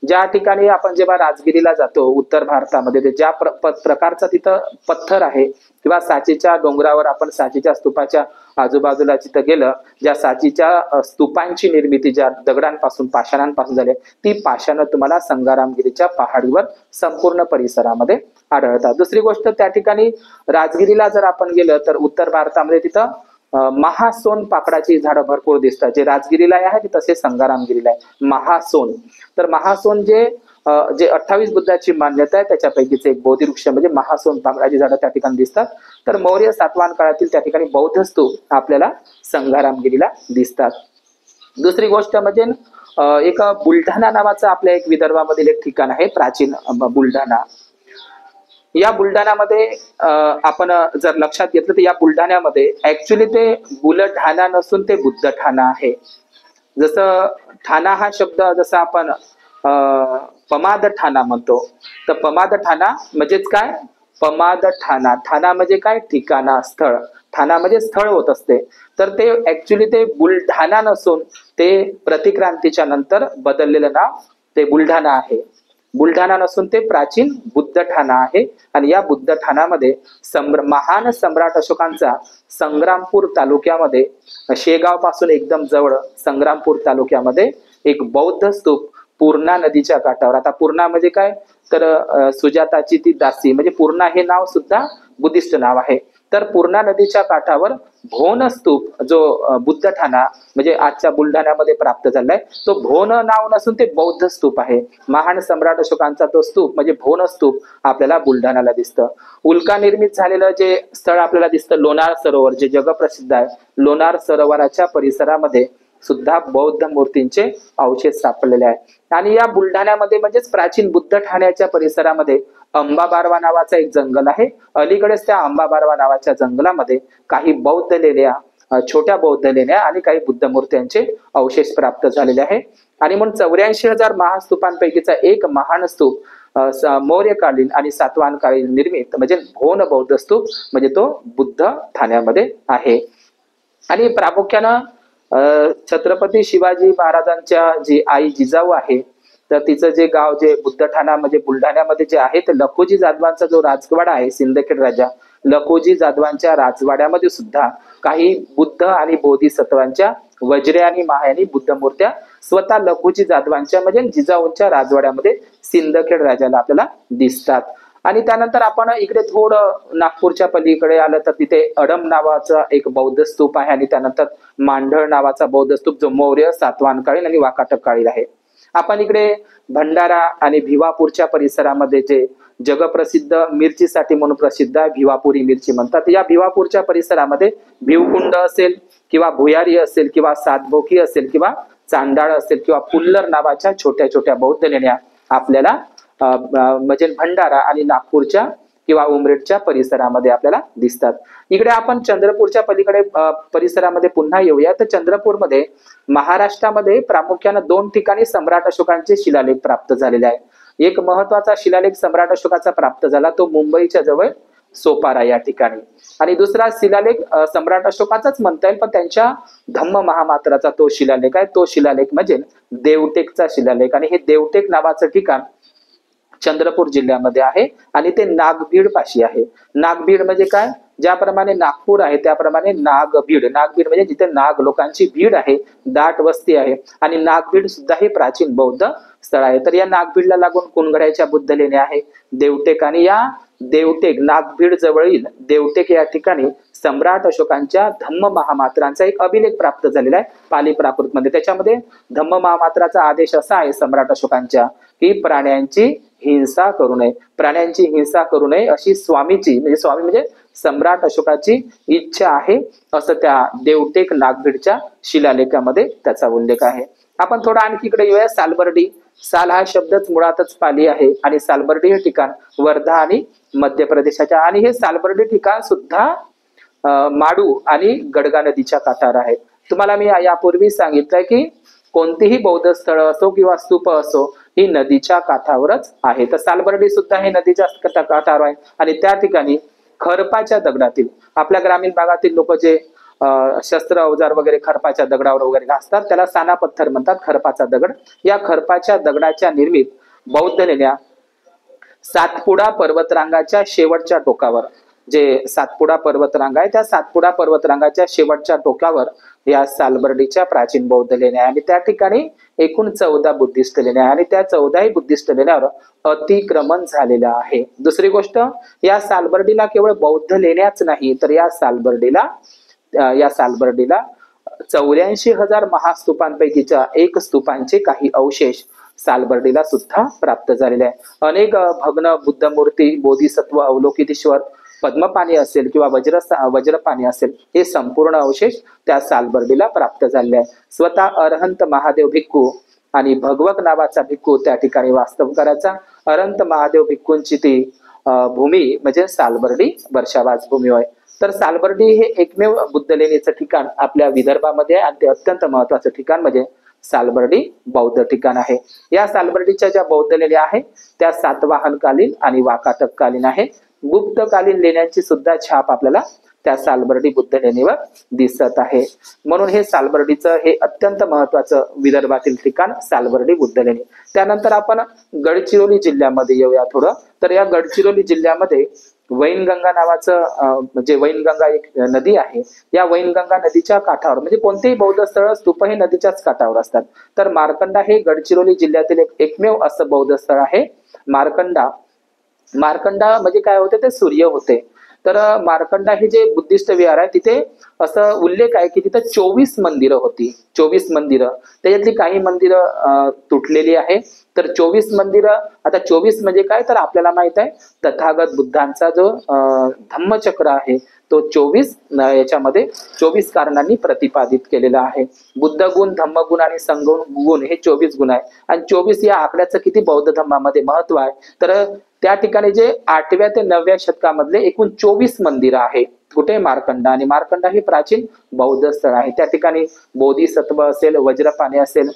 ज्या ठिकाणी आपण जेव्हा राजगिरीला जातो उत्तर भारतामध्ये, ते ज्या प्रकारचा तिथं पत्थर आहे किंवा साचीच्या डोंगरावर आपण साचीच्या स्तूपाच्या आजूबाजूला जिथं गेलं, ज्या साचीच्या स्तूपांची निर्मिती ज्या दगडांपासून, पाषाणांपासून झाली, ती पाषाणं तुम्हाला संघारामगिरीच्या पहाडीवर संपूर्ण परिसरामध्ये आढळतात. दुसरी गोष्ट, त्या ठिकाणी राजगिरीला जर आपण गेलं तर उत्तर भारतामध्ये तिथं महासोन पाकडाची झाडं भरपूर दिसतात. जे राजगिरीला आहे तसे संघारामगिरीला आहे महासोन. तर महासोन जे 28 बुद्धाची मान्यता आहे त्याच्यापैकीच एक बोधिवृक्ष म्हणजे महासोन पाकडाची झाडं त्या ठिकाणी दिसतात. तर मौर्य सातवाहन काळातील त्या ठिकाणी बौद्ध स्तूप आपल्याला संघारामगिरीला दिसतात. दुसरी गोष्ट म्हणजे एक बुलढाणा नावाचं आपल्या एक विदर्भामधील एक ठिकाण आहे, प्राचीन बुलढाणा. या बुलढाण्यामध्ये आपण जर लक्षात घेतलं तर या बुलढाण्यामध्ये ऍक्च्युली ते बुलढाणा नसून ते बुद्धठाणा आहे. जसं ठाणा हा शब्द जसा आपण पमाद ठाणा म्हणतो, तर पमाद ठाणा म्हणजेच काय, पमाद ठाणा. ठाणा म्हणजे काय, ठिकाणा, स्थळ. ठाणा म्हणजे स्थळ होत असते. तर ते ऍक्च्युली ते बुलढाणा नसून ते प्रतिक्रांतीच्या नंतर बदललेलं नाव ते बुलढाणा आहे. बुलढाणा नसून ते प्राचीन बुद्धठाणा आहे. आणि या बुद्धठाणामध्ये महान सम्राट अशोकांचा संग्रामपूर तालुक्यामध्ये, शेगाव पासून एकदम जवळ संग्रामपूर तालुक्यामध्ये एक बौद्ध स्तूप पूर्णा नदीच्या काठावर. आता पूर्णा म्हणजे काय, तर सुजाताची ती दासी, म्हणजे पूर्णा हे नाव सुद्धा बुद्धिस्ट नाव आहे. तर पूर्णा नदीच्या काठावर भोन स्तूप जो बुद्धठाणा म्हणजे आजच्या बुलढाण्यामध्ये प्राप्त झालाय, तो भोन नाव नसून ते बौद्ध स्तूप आहे. महान सम्राट अशोकांचा तो स्तूप म्हणजे भोन स्तूप आपल्याला बुलढाण्याला दिसतं. उल्का निर्मित झालेलं जे स्थळ आपल्याला दिसतं लोणार सरोवर, जे जगप्रसिद्ध आहे. लोणार सरोवराच्या परिसरामध्ये सुद्धा बौद्ध मूर्तींचे अवशेष सापडलेले आहेत. आणि या बुलढाण्यामध्ये म्हणजेच प्राचीन बुद्धठाण्याच्या परिसरामध्ये अंबाबारवा नावाचा एक जंगल आहे. अलीकडेच त्या अंबाबारवा नावाच्या जंगलामध्ये काही बौद्ध लेण्या, छोट्या बौद्ध लेण्या आणि काही बुद्ध मूर्त्यांचे अवशेष प्राप्त झालेले आहे. आणि म्हणून 84,000 महास्तूपांपैकीचा एक महान स्तूप मौर्यकालीन आणि सातवाहनकालीन निर्मित म्हणजे भोन बौद्ध स्तूप म्हणजे तो बुद्ध ठाण्यामध्ये आहे. आणि प्रामुख्यानं छत्रपती शिवाजी महाराजांच्या जी आई जिजाऊ आहे, तर तिचं जे गाव जे बुद्धठाणा म्हणजे बुलढाण्यामध्ये जे आहे, ते लखुजी जाधवांचा जो राजवाडा आहे, सिंदखेड राजा लखुजी जाधवांच्या राजवाड्यामध्ये सुद्धा काही बुद्ध आणि बोधिसत्वांच्या वज्रे आणि महायानी बुद्ध मूर्त्या स्वतः लखुजी जाधवांच्या म्हणजे जिजाऊंच्या राजवाड्यामध्ये सिंदखेड राजाला आपल्याला दिसतात. आणि त्यानंतर आपण इकडे थोडं नागपूरच्या पलीकडे आलं तर तिथे अडम नावाचा एक बौद्ध स्तूप आहे. आणि त्यानंतर मांढळ नावाचा बौद्ध स्तूप जो मौर्य, सातवाहनकालीन आणि वाकाटक काळील आहे. आपण इकडे भंडारा आणि भिवापूरच्या परिसरामध्ये जे जगप्रसिद्ध मिरचीसाठी म्हणून प्रसिद्ध आहे, भिवापुरी मिरची म्हणतात. या भिवापूरच्या परिसरामध्ये भिवकुंड असेल किंवा भुयारी असेल किंवा सातभोकी असेल किंवा चांडाळ असेल किंवा पुल्लर नावाच्या छोट्या छोट्या बौद्ध लेण्या आपल्याला म्हणजे भंडारा आणि नागपूरच्या किंवा उमरेडच्या परिसरामध्ये आपल्याला दिसतात. इकडे आपण चंद्रपूरच्या पलीकडे परिसरामध्ये पुन्हा येऊया. तर चंद्रपूरमध्ये महाराष्ट्रामध्ये प्रामुख्याने 2 ठिकाणी सम्राट अशोकांचे शिलालेख प्राप्त झालेले आहे. एक महत्वाचा शिलालेख सम्राट अशोकाचा प्राप्त झाला, तो मुंबईच्या जवळ सोपारा या ठिकाणी. आणि दुसरा शिलालेख सम्राट अशोकाचाच म्हणता येईल, पण त्यांच्या धम्म महामात्राचा तो शिलालेख आहे. तो शिलालेख म्हणजे देवटेकचा शिलालेख. आणि हे देवटेक नावाचं ठिकाण चंद्रपूर जिल्ह्यामध्ये आहे आणि ते नागभीड पाशी आहे. नागभीड म्हणजे काय? ज्याप्रमाणे नागपूर आहे त्याप्रमाणे नागभीड. नागभीड म्हणजे जिथे नाग लोकांची भीड आहे, दाट वस्ती आहे. आणि नागभीड सुद्धा हे प्राचीन बौद्ध स्थळ आहे. तर या नागभीडला लागून कुणगड्याच्या बुद्ध लेण्या आहे, देवटेक. आणि या देवटेक नागभीड जवळील देवटेक या ठिकाणी सम्राट अशोकांच्या धम्म महामात्रांचा एक अभिलेख प्राप्त झालेला आहे पाली प्राकृत मध्ये. त्याच्यामध्ये धम्म महामात्राचा आदेश असा आहे सम्राट अशोकांच्या की प्राण्यांची हिंसा करू नये, प्राण्यांची हिंसा करू नये अशी स्वामीची म्हणजे स्वामी म्हणजे सम्राट अशोकाची इच्छा आहे, असं त्या देवटेक नागभीडच्या शिलालेखामध्ये त्याचा उल्लेख आहे. आपण थोडा आणखी इकडे येऊया. सालबर्डी. साल हा शब्दच मुळातच पाली आहे आणि सालबर्डी हे ठिकाण वर्धा आणि मध्य प्रदेशाच्या. आणि हे सालबर्डी ठिकाण सुद्धा माडू आणि गडगा नदीच्या काठावर आहे. तुम्हाला मी यापूर्वी सांगितलंय की कोणतीही बौद्ध स्थळ असो किंवा स्तूप असो ही नदीच्या काठावरच आहे. तर सालबर्डी सुद्धा हे नदीच्या काठावर आहे. आणि त्या ठिकाणी खरपाच्या दगडातील आपल्या ग्रामीण भागातील लोक जे शस्त्र अवजार वगैरे खरपाच्या दगडावर वगैरे घासतात त्याला साना पत्थर म्हणतात, खरपाचा दगड. या खरपाच्या दगडाच्या निर्मित बौद्ध लेण्या सातपुडा पर्वतरांगाच्या शेवटच्या टोकावर, जे सातपुडा पर्वतरांगा आहे त्या सातपुडा पर्वतरांगाच्या शेवटच्या टोकावर या सालबर्डीच्या प्राचीन बौद्ध लेण्या आहे. आणि त्या ठिकाणी एकूण 14 बुद्धिस्ट लेण्या आहे आणि त्या 14ही बुद्धिस्ट लेण्यावर अतिक्रमण झालेलं आहे. दुसरी गोष्ट, या सालबर्डीला केवळ बौद्ध लेण्याच नाही तर या सालबर्डीला 84,000 महास्तूपांपैकीच्या एक स्तूपांचे काही अवशेष सालबर्डीला सुद्धा प्राप्त झालेले आहे. अनेक भग्न बुद्ध मूर्ती, बोधिसत्व, अवलोकितेश्वर, पद्मपाणी असेल किंवा वज्रपाणी असेल हे संपूर्ण अवशेष त्या सालबर्डीला प्राप्त झालेले आहे. स्वतः अरहंत महादेव भिक्खू आणि भगवक नावाचा भिक्खू त्या ठिकाणी वास्तव करायचा. अरहंत महादेव भिक्खूंची ती भूमी म्हणजे सालबर्डी वर्षावास भूमी होय. तर सालबर्डी हे एकमेव बुद्ध लेणीचं ठिकाण आपल्या विदर्भामध्ये आहे आणि ते अत्यंत महत्वाचं ठिकाण म्हणजे सालबर्डी बौद्ध ठिकाण आहे. या सालबर्डीच्या ज्या बौद्ध लेण्या आहेत त्या सातवाहनकालीन आणि वाकाटककालीन आहे. गुप्तकालीन लेण्यांची सुद्धा छाप आपल्याला त्या सालबर्डी बुद्ध लेणीवर दिसत आहे. म्हणून हे सालबर्डीचं हे अत्यंत महत्वाचं विदर्भातील ठिकाण सालबर्डी बुद्ध लेणी. त्यानंतर आपण गडचिरोली जिल्ह्यामध्ये येऊया थोडं. तर या गडचिरोली जिल्ह्यामध्ये वैनगंगा नावाचं म्हणजे वैनगंगा एक नदी आहे. या वैनगंगा नदीच्या काठावर म्हणजे कोणतेही बौद्ध स्थळ स्तूप हे नदीच्याच काठावर असतात. तर मार्कंडा हे गडचिरोली जिल्ह्यातील एकमेव असं बौद्ध स्थळ आहे. मार्कंडा म्हणजे काय होते, ते सूर्य होते. तर मार्कंडा हे जे बुद्धिस्ट विहार आहे तिथे असं उल्लेख आहे की तिथे 24 मंदिरं होती. 24 मंदिरं, त्याच्यातली काही मंदिरं तुटलेली आहे. तर 24 मंदिरं, आता 24 म्हणजे काय तर आपल्याला माहित आहे तथागत बुद्धांचा जो धम्मचक्र आहे तो 24 याच्यामध्ये 24 कारणांनी प्रतिपादित केलेला आहे. बुद्ध गुण, धम्मगुण आणि संगुण हे 24 गुण आहे. आणि 24 या आकड्याचं किती बौद्ध धम्मामध्ये महत्व आहे तर त्या ठिकाणी जे 8व्या ते 9व्या शतकामधले एकूण 24 मंदिरं आहेत. कुठे? मार्कंडा. आणि मार्कंडा हे प्राचीन बौद्ध स्थळ आहे. त्या ठिकाणी बोधिसत्व असेल, वज्रपाणी असेल,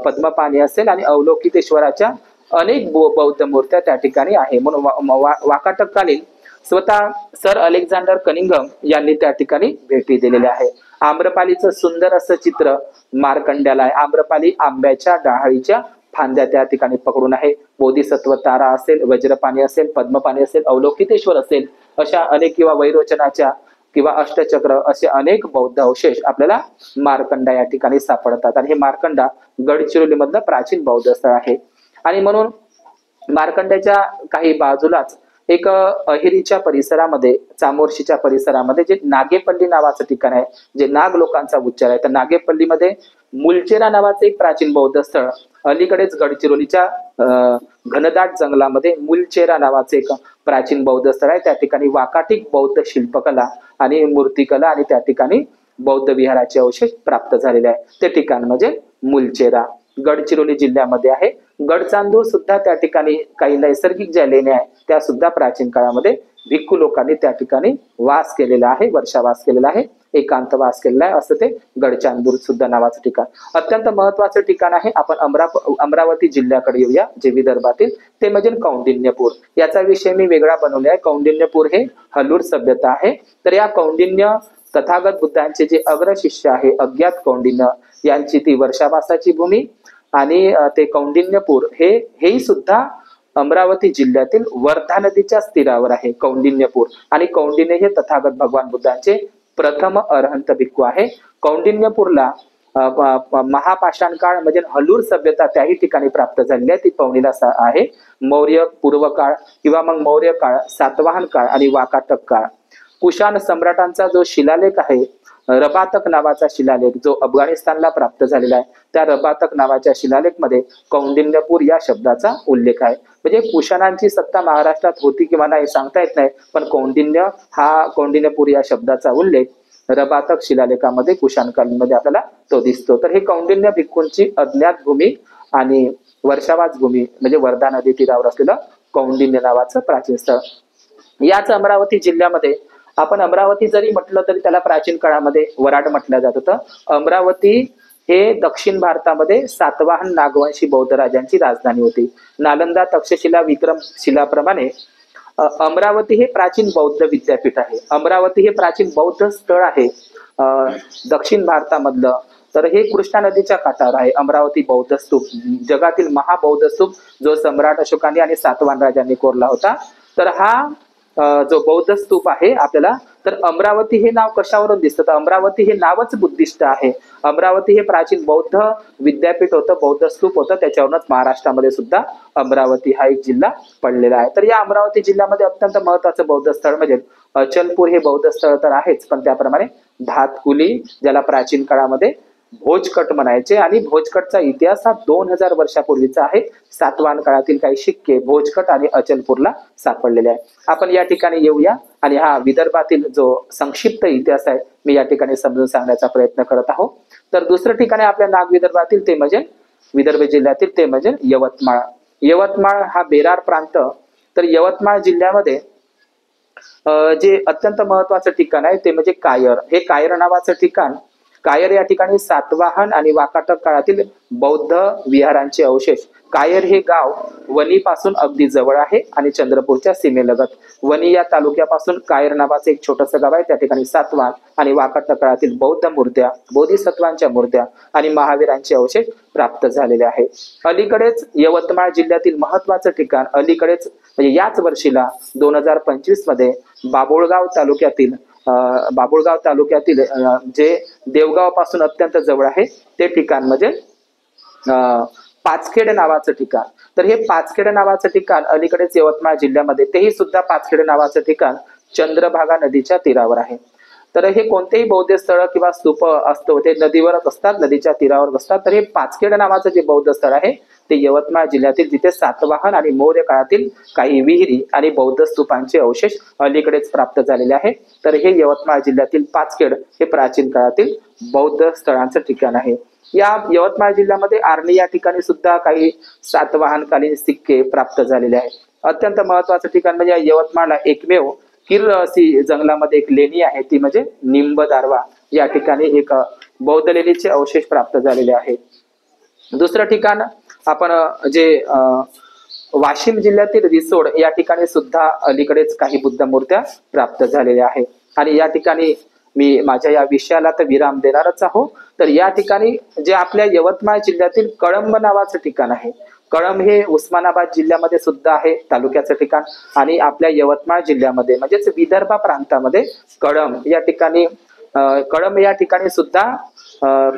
पद्मपाणी असेल आणि अवलोकितेश्वराच्या अनेक बौद्ध मूर्त्या त्या ठिकाणी आहे. म्हणून वाकाटककालीन स्वतः सर अलेक्झांडर कनिंगम यांनी त्या ठिकाणी भेटी दिलेल्या आहे. आम्रपालीचं सुंदर असं चित्र मार्कंड्याला आहे. आम्रपाली आंब्याच्या डहाळीच्या फांद्या त्या ठिकाणी पकडून आहे. बोधिसत्व तारा असेल, वज्रपाणी असेल, पद्मपाणी असेल, अवलोकितेश्वर असेल, अशा अनेक किंवा वैरोचनाच्या किंवा अष्टचक्र असे अनेक बौद्ध अवशेष आपल्याला मार्कंडा या ठिकाणी सापडतात. आणि हे मार्कंडा गडचिरोली मधलं प्राचीन बौद्ध स्थळ आहे. आणि म्हणून मार्कंड्याच्या काही बाजूलाच एक अहिरीच्या परिसरामध्ये, चामोर्शीच्या परिसरामध्ये जे नागेपल्ली नावाचं ठिकाण आहे, जे नाग लोकांचा उच्चार आहे. तर नागेपल्लीमध्ये मुलचेरा नावाचं एक प्राचीन बौद्ध स्थळ अलीकडेच गडचिरोलीच्या घनदाट जंगलामध्ये मुलचेरा नावाचे एक प्राचीन बौद्ध स्थळ आहे. त्या ठिकाणी वाकाटिक बौद्ध शिल्पकला आणि मूर्तिकला आणि त्या ठिकाणी बौद्ध विहाराचे अवशेष प्राप्त झालेले आहे. ते ठिकाण म्हणजे मुलचेरा गडचिरोली जिल्ह्यामध्ये आहे. गडचांदूर सुद्धा त्या ठिकाणी काही नैसर्गिक ज्या लेण्या आहेत त्या सुद्धा प्राचीन काळामध्ये भिक्खू लोकांनी त्या ठिकाणी वास केलेला आहे, वर्षावास केलेला आहे, एकांत वास केलेला आहे. असं ते गडचांदूर सुद्धा नावाचं ठिकाण अत्यंत महत्वाचं ठिकाण आहे. आपण अमरावती जिल्ह्याकडे येऊया जे विदर्भातील, ते म्हणजे कौंडिन्यपूर. याचा विषय मी वेगळा बनवला आहे. कौंडिन्यपूर हे हल्लूर सभ्यता आहे. तर या कौंडिन्य तथागत बुद्धांचे जे अग्रशिष्य आहे अज्ञात कौंडिन्य यांची ती वर्षावासाची भूमी आणि ते कौंडिन्यपूर हेही सुद्धा अमरावती जिल्ह्यातील वर्धा नदीच्या तीरावर आहे कौंडिन्यपूर. आणि कौंडिन्य हे तथागत भगवान बुद्धांचे प्रथम अरहंत भिक्खू आहे. कौंडिन्यपूरला महापाषाण काळ म्हणजे हल्लूर सभ्यता त्याही ठिकाणी प्राप्त झालेली आहे. ती पवनीला आहे. मौर्य पूर्व काळ किंवा मग मौर्य काळ, सातवाहन काळ आणि वाकाटक काळ. कुशाण सम्राटांचा जो शिलालेख आहे रबातक नावाचा शिलालेख जो अफगाणिस्तानला प्राप्त झालेला आहे, त्या रबातक नावाच्या शिलालेख मध्ये कौंडिन्यपूर या शब्दाचा उल्लेख आहे. म्हणजे कुशाणांची सत्ता महाराष्ट्रात होती किंवा नाही सांगता येत नाही, पण कौंडिन्यपूर या शब्दाचा उल्लेख रबातक शिलालेखामध्ये कुशाणकालीनमध्ये आपल्याला तो दिसतो. तर हे कौंडिन्य भिक्खूंची अज्ञात भूमी आणि वर्षावास भूमी म्हणजे वर्धा नदी तीरावर असलेलं कौंडिन्य नावाचं प्राचीन स्थळ. याच अमरावती जिल्ह्यामध्ये आपण अमरावती जरी म्हटलं तरी त्याला प्राचीन काळामध्ये वराड म्हटलं जात होतं. अमरावती हे दक्षिण भारतामध्ये सातवाहन नागवंशी बौद्ध राजांची राजधानी होती. नालंदा, तक्षशिला, विक्रमशिलाप्रमाणे अमरावती हे प्राचीन बौद्ध विद्यापीठ आहे. अमरावती हे प्राचीन बौद्ध स्थळ आहे दक्षिण भारतामधलं. तर हे कृष्णा नदीच्या काठावर आहे. अमरावती बौद्ध स्तूप जगातील महाबौद्ध स्तूप जो सम्राट अशोकांनी आणि सातवाहन राजांनी कोरला होता. तर हा जो बौद्ध स्तूप आहे आपल्याला, तर अमरावती हे नाव कशावरून दिसतं, तर अमरावती हे नावच बुद्धिस्ट आहे. अमरावती हे प्राचीन बौद्ध विद्यापीठ होतं, बौद्ध स्तूप होतं, त्याच्यावरूनच महाराष्ट्रामध्ये सुद्धा अमरावती हा एक जिल्हा पडलेला आहे. तर या अमरावती जिल्ह्यामध्ये अत्यंत महत्वाचं बौद्ध स्थळ म्हणजे अचलपूर हे बौद्ध स्थळ तर आहेच, पण त्याप्रमाणे धातकुली ज्याला प्राचीन काळामध्ये भोजकट म्हणायचे आणि भोजकटचा इतिहास हा 2000 वर्षापूर्वीचा आहे. सातवाहन काळातील काही शिक्के भोजकट आणि अचलपूरला सापडलेले आहे. आपण या ठिकाणी येऊया आणि हा विदर्भातील जो संक्षिप्त इतिहास आहे मी या ठिकाणी समजून सांगण्याचा प्रयत्न करत आहोत. तर दुसरं ठिकाण आहे आपल्या नाग विदर्भातील, ते म्हणजे विदर्भ जिल्ह्यातील, ते म्हणजे यवतमाळ. यवतमाळ हा बेरार प्रांत. तर यवतमाळ जिल्ह्यामध्ये जे अत्यंत महत्वाचं ठिकाण आहे ते म्हणजे कायर. हे कायर नावाचं ठिकाण, कायर या ठिकाणी सातवाहन आणि वाकाटक काळातील बौद्ध विहारांचे अवशेष. कायर हे गाव वणी पासून अगदी जवळ आहे आणि चंद्रपूरच्या सीमेलगत. वणी या तालुक्यापासून कायर नावाचे एक छोटस गाव आहे. त्या ठिकाणी सातवाहन आणि वाकाटक काळातील बौद्ध मूर्त्या, बोधिसत्वांच्या मूर्त्या आणि महावीरांचे अवशेष प्राप्त झालेले आहे. अलीकडेच यवतमाळ जिल्ह्यातील महत्वाचं ठिकाण, अलीकडेच म्हणजे याच वर्षीला 2025 मध्ये बाभुळगाव तालुक्यातील जे देवगाव पासून अत्यंत जवळ आहे ते ठिकाण म्हणजे पाचखेड नावाचं ठिकाण. तर हे पाचखेड नावाचं ठिकाण अलीकडेच यवतमाळ जिल्ह्यामध्ये, तेही सुद्धा पाचखेड नावाचं ठिकाण चंद्रभागा नदीच्या तीरावर आहे. तर हे कोणतेही बौद्ध स्थळ किंवा स्तूप असतो ते नदीवरच असतात, नदीच्या तीरावर असतात. तर हे पाचखेड नावाचं जे बौद्ध स्थळ आहे ते यवतमाळ जिल्ह्यातील, जिथे सातवाहन आणि मौर्य काळातील काही विहिरी आणि बौद्ध स्तूपांचे अवशेष अलीकडेच प्राप्त झालेले आहे. तर हे यवतमाळ जिल्ह्यातील पाचखेड हे प्राचीन काळातील बौद्ध स्थळांचं ठिकाण आहे. या यवतमाळ जिल्ह्यामध्ये आर्णी या ठिकाणी सुद्धा काही सातवाहनकालीन सिक्के प्राप्त झालेले आहेत. अत्यंत महत्वाचं ठिकाण म्हणजे यवतमाळला एकमेव किर्र अशी जंगलामध्ये एक लेणी आहे, ती म्हणजे निंब दारवा. या ठिकाणी एक बौद्ध लेणीचे अवशेष प्राप्त झालेले आहेत. दुसरं ठिकाण आपण जे वाशिम जिल्ह्यातील रिसोड या ठिकाणी सुद्धा अलीकडेच काही बुद्ध मूर्त्या प्राप्त झालेल्या आहेत. आणि या ठिकाणी मी माझ्या या विषयाला तर विराम देणारच आहो. तर या ठिकाणी जे आपल्या यवतमाळ जिल्ह्यातील कळंब नावाचं ठिकाण आहे, कळंब हे उस्मानाबाद जिल्ह्यामध्ये सुद्धा आहे तालुक्याचं ठिकाण. आणि आपल्या यवतमाळ जिल्ह्यामध्ये म्हणजेच विदर्भ प्रांतामध्ये कळंब या ठिकाणी सुद्धा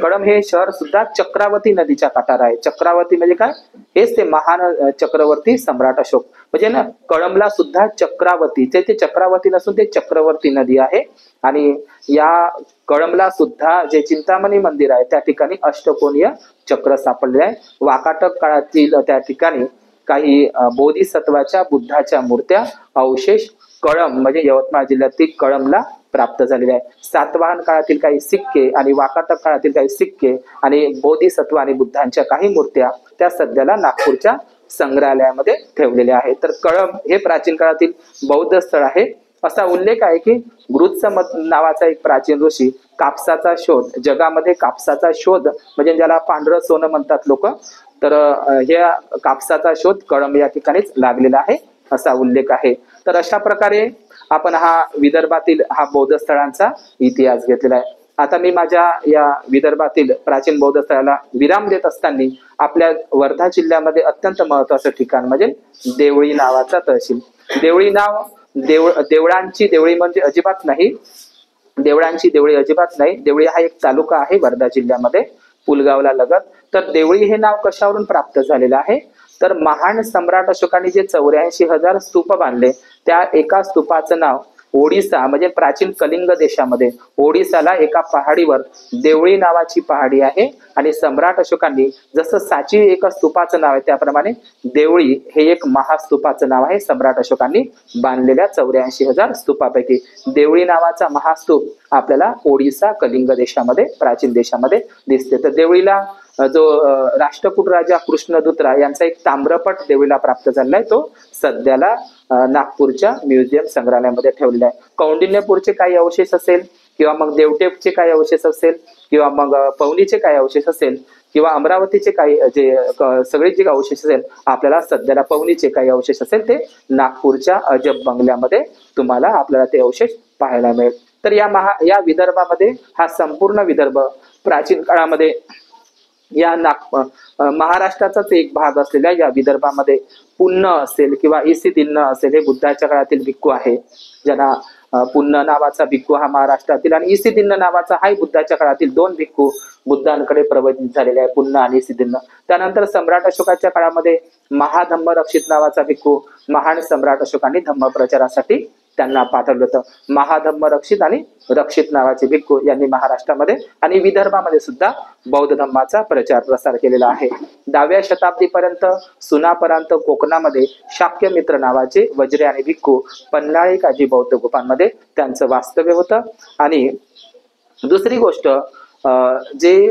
कळंब हे शहर सुद्धा चक्रावती नदीच्या काठावर आहे. चक्रावती म्हणजे काय, हेच ते महान चक्रवर्ती सम्राट अशोक. म्हणजे ना कळंबला सुद्धा चक्रावती, ते चक्रावती नसून ते चक्रवर्ती नदी आहे. आणि या कळंबला सुद्धा जे चिंतामणी मंदिर आहे त्या ठिकाणी अष्टकोनीय चक्र सापडले आहे. वाकाटक काळातील त्या ठिकाणी काही बोधिसत्वाच्या बुद्धाच्या मूर्त्या अवशेष कळंब म्हणजे यवतमाळ जिल्ह्यातील कळंबला प्राप्त झालेले आहे. सातवाहन काळातील काही सिक्के आणि वाकाटक काळातील काही सिक्के आणि बोधिसत्व आणि बुद्धांच्या काही मूर्त्या त्या सध्याला नागपूरच्या संग्रहालयामध्ये ठेवलेल्या आहेत. तर कळंब हे प्राचीन काळातील बौद्ध स्थळ आहे. असा उल्लेख आहे की गृत्समत नावाचा एक प्राचीन ऋषी कापसाचा शोध, जगामध्ये कापसाचा शोध म्हणजे ज्याला पांढरं सोनं म्हणतात लोक, तर या कापसाचा शोध कळंब या ठिकाणीच लागलेला आहे असा उल्लेख आहे. तर अशा प्रकारे आपण हा विदर्भातील हा बौद्ध स्थळांचा इतिहास घेतलेला आहे. आता मी माझ्या या विदर्भातील प्राचीन बौद्ध स्थळाला विराम देत असताना आपल्या वर्धा जिल्ह्यामध्ये अत्यंत महत्वाचं ठिकाण म्हणजे देवळी नावाचा तहसील. देवळी नाव देवळांची देवळी म्हणजे अजिबात नाही, देवळांची देवळी अजिबात नाही. देवळी हा एक तालुका आहे वर्धा जिल्ह्यामध्ये पुलगावला लगत. तर देवळी हे नाव कशावरून प्राप्त झालेलं आहे, तर महान सम्राट अशोकाने जे 84,000 स्तूप बांधले त्या एका स्तूपाचं नाव ओडिसा म्हणजे प्राचीन कलिंग देशामध्ये ओडिसाला एका पहाडीवर देवळी नावाची पहाडी आहे. आणि सम्राट अशोकांनी जसं साची एका स्तूपाचं नाव आहे त्याप्रमाणे देवळी हे एक महास्तूपाचं नाव आहे. सम्राट अशोकांनी बांधलेल्या 84,000 स्तूपापैकी देवळी नावाचा महास्तूप आपल्याला ओडिसा कलिंग देशामध्ये प्राचीन देशामध्ये दिसते. तर देवळीला जो राष्ट्रकूट राजा कृष्णदूतरा यांचा एक ताम्रपट देवळीला प्राप्त झालेला आहे, तो सध्याला नागपूरच्या म्युझियम संग्रहालयामध्ये ठेवलेला आहे. कौंडिन्यपूरचे काही अवशेष असेल किंवा मग देवटेपचे काही अवशेष असेल किंवा मग पवनीचे काही अवशेष असेल किंवा अमरावतीचे काही जे सगळे जे अवशेष असेल, आपल्याला सध्याला पवनीचे काही अवशेष असेल ते नागपूरच्या अजब बंगल्यामध्ये तुम्हाला आपल्याला ते अवशेष पाहायला मिळेल. तर या विदर्भामध्ये हा संपूर्ण विदर्भ प्राचीन काळामध्ये या महाराष्ट्राचाच एक भाग असलेल्या या विदर्भामध्ये पुन्न असेल किंवा इसी दिन्न असेल हे बुद्धाच्या काळातील भिक्खू आहे. ज्यांना पुन्न नावाचा भिक्खू हा महाराष्ट्रातील आणि इसी दिन्न नावाचा हाही बुद्धाच्या काळातील 2 भिक्खू बुद्धांकडे प्रवचित झालेले आहे, पुन्न आणि इसी दिन्न. त्यानंतर सम्राट अशोकाच्या काळामध्ये महाधम्म रक्षित नावाचा भिक्खू महान सम्राट अशोकांनी धम्म प्रचारासाठी त्यांना पाठवलं होतं. महाधम्म रक्षित आणि रक्षित नावाचे भिक्खू यांनी महाराष्ट्रामध्ये आणि विदर्भामध्ये सुद्धा बौद्ध धम्माचा प्रचार प्रसार केलेला आहे. 10व्या शताब्दीपर्यंत सुनापरांत कोकणामध्ये शाक्य मित्र नावाचे वज्रे आणि भिक्खू पन्हाळी काजी बौद्ध गुफांमध्ये त्यांचं वास्तव्य होतं. आणि दुसरी गोष्ट जे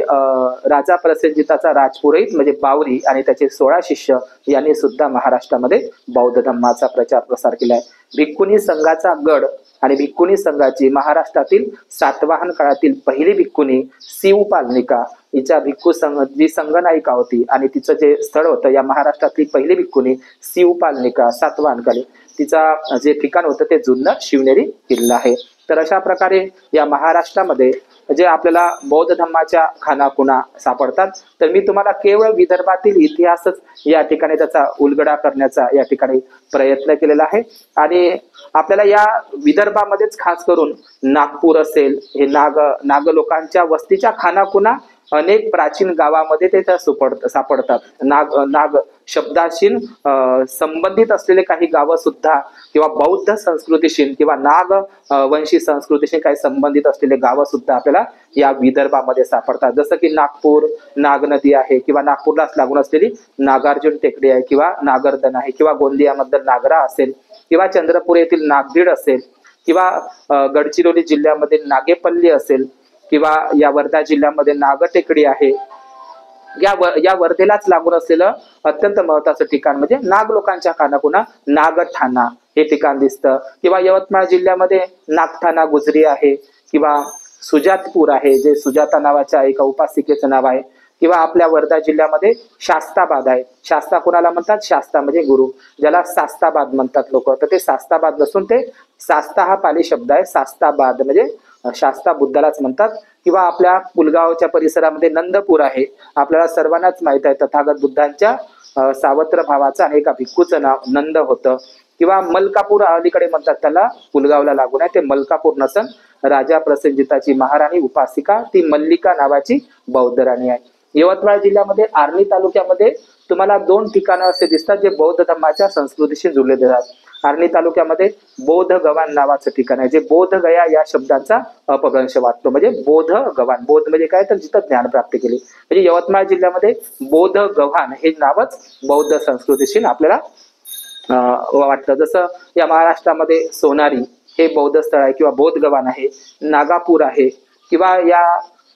राजा प्रसेनजिताचा राजपुरोहित म्हणजे बावरी आणि त्याचे 16 शिष्य यांनी सुद्धा महाराष्ट्रामध्ये बौद्ध धम्माचा प्रचार प्रसार केलाय. भिक्खुनी संघाचा गड आणि भिक्खुनी संघाची महाराष्ट्रातील सातवाहन काळातील पहिली भिक्खुनी शिवपालनिका हिच्या भिक्खू संघ जी संघनायिका होती आणि तिचं जे स्थळ होतं या महाराष्ट्रातली पहिली भिक्खुनी शिवपालनिका सातवाहन काळी तिचा जे ठिकाण होतं ते जुन्नर शिवनेरी किल्ला आहे. तर अशा प्रकारे या महाराष्ट्रामध्ये जे आपल्याला बौद्ध धम्माच्या खानाखुणा सापडतात. तर मी तुम्हाला केवळ विदर्भातील इतिहासच या ठिकाणी त्याचा उलगडा करण्याचा या ठिकाणी प्रयत्न केलेला आहे. आणि आपल्याला या विदर्भामध्येच खास करून नागपूर असेल हे नाग लोकांच्या वस्तीच्या खानाखुणा अनेक प्राचीन गावामध्ये ते सापडतात. नाग शब्दाशी संबंधित असलेले काही गावं सुद्धा किंवा बौद्ध संस्कृतीशी किंवा नाग वंशी संस्कृतीशी काही संबंधित असलेले गावं सुद्धा आपल्याला या विदर्भामध्ये सापडतात. जसं की नागपूर नाग नदी आहे किंवा नागपूरलाच लागून असलेली नागार्जुन टेकडी आहे किंवा नागरदन आहे किंवा गोंदियामधील नागरा असेल किंवा चंद्रपूर येथील नागभीड असेल किंवा गडचिरोली जिल्ह्यामध्ये नागेपल्ली असेल किंवा या वर्धा जिल्ह्यामध्ये नागटेकडी आहे. या वर्धेलाच लागून असलेलं अत्यंत महत्वाचं ठिकाण म्हणजे नाग लोकांच्या खानाखुणा नागठाणा हे ठिकाण दिसतं. किंवा यवतमाळ जिल्ह्यामध्ये नागठाणा गुजरी आहे किंवा सुजातपूर आहे जे सुजाता नावाच्या एका उपासिकेचं नाव आहे. किंवा आपल्या वर्धा जिल्ह्यामध्ये शास्ताबाद आहे. शास्ता कोणाला म्हणतात, शास्ता म्हणजे गुरु, ज्याला शास्ताबाद म्हणतात लोक. तर ते शास्ताबाद नसून ते शास्ता हा पाली शब्द आहे, शास्ताबाद म्हणजे शास्ता बुद्धालाच म्हणतात. किंवा आपल्या पुलगावच्या परिसरामध्ये नंदपूर आहे. आपल्याला सर्वांनाच माहित आहे तथागत बुद्धांच्या सावत्र भावाचं आणि एका भिक्खूचं नाव नंद होतं. किंवा मलकापूर अलीकडे म्हणतात त्याला, पुलगावला लागून आहे, ते मलकापूर नसन राजा प्रसेनजिताची महाराणी उपासिका ती मल्लिका नावाची बौद्ध राणी आहे. यवतमाळ जिल्ह्यामध्ये आर्णी तालुक्यामध्ये तुम्हाला 2 ठिकाणं असे दिसतात जे बौद्ध धम्माच्या संस्कृतीशी जुळलेले आहेत. आर्णी तालुक्यामध्ये बोधगव्हाण नावाचं ठिकाण आहे, जे बोधगया या शब्दाचा अपभ्रंश वाटतो. म्हणजे बोधगव्हाण, बोध म्हणजे काय तर जिथं ज्ञान प्राप्त केले. म्हणजे यवतमाळ जिल्ह्यामध्ये बोधगव्हाण हे नावच बौद्ध संस्कृतीशी आपल्याला वाटतं. जसं या महाराष्ट्रामध्ये सोनारी हे बौद्ध स्थळ आहे किंवा बोधगव्हाण आहे, नागापूर आहे, किंवा या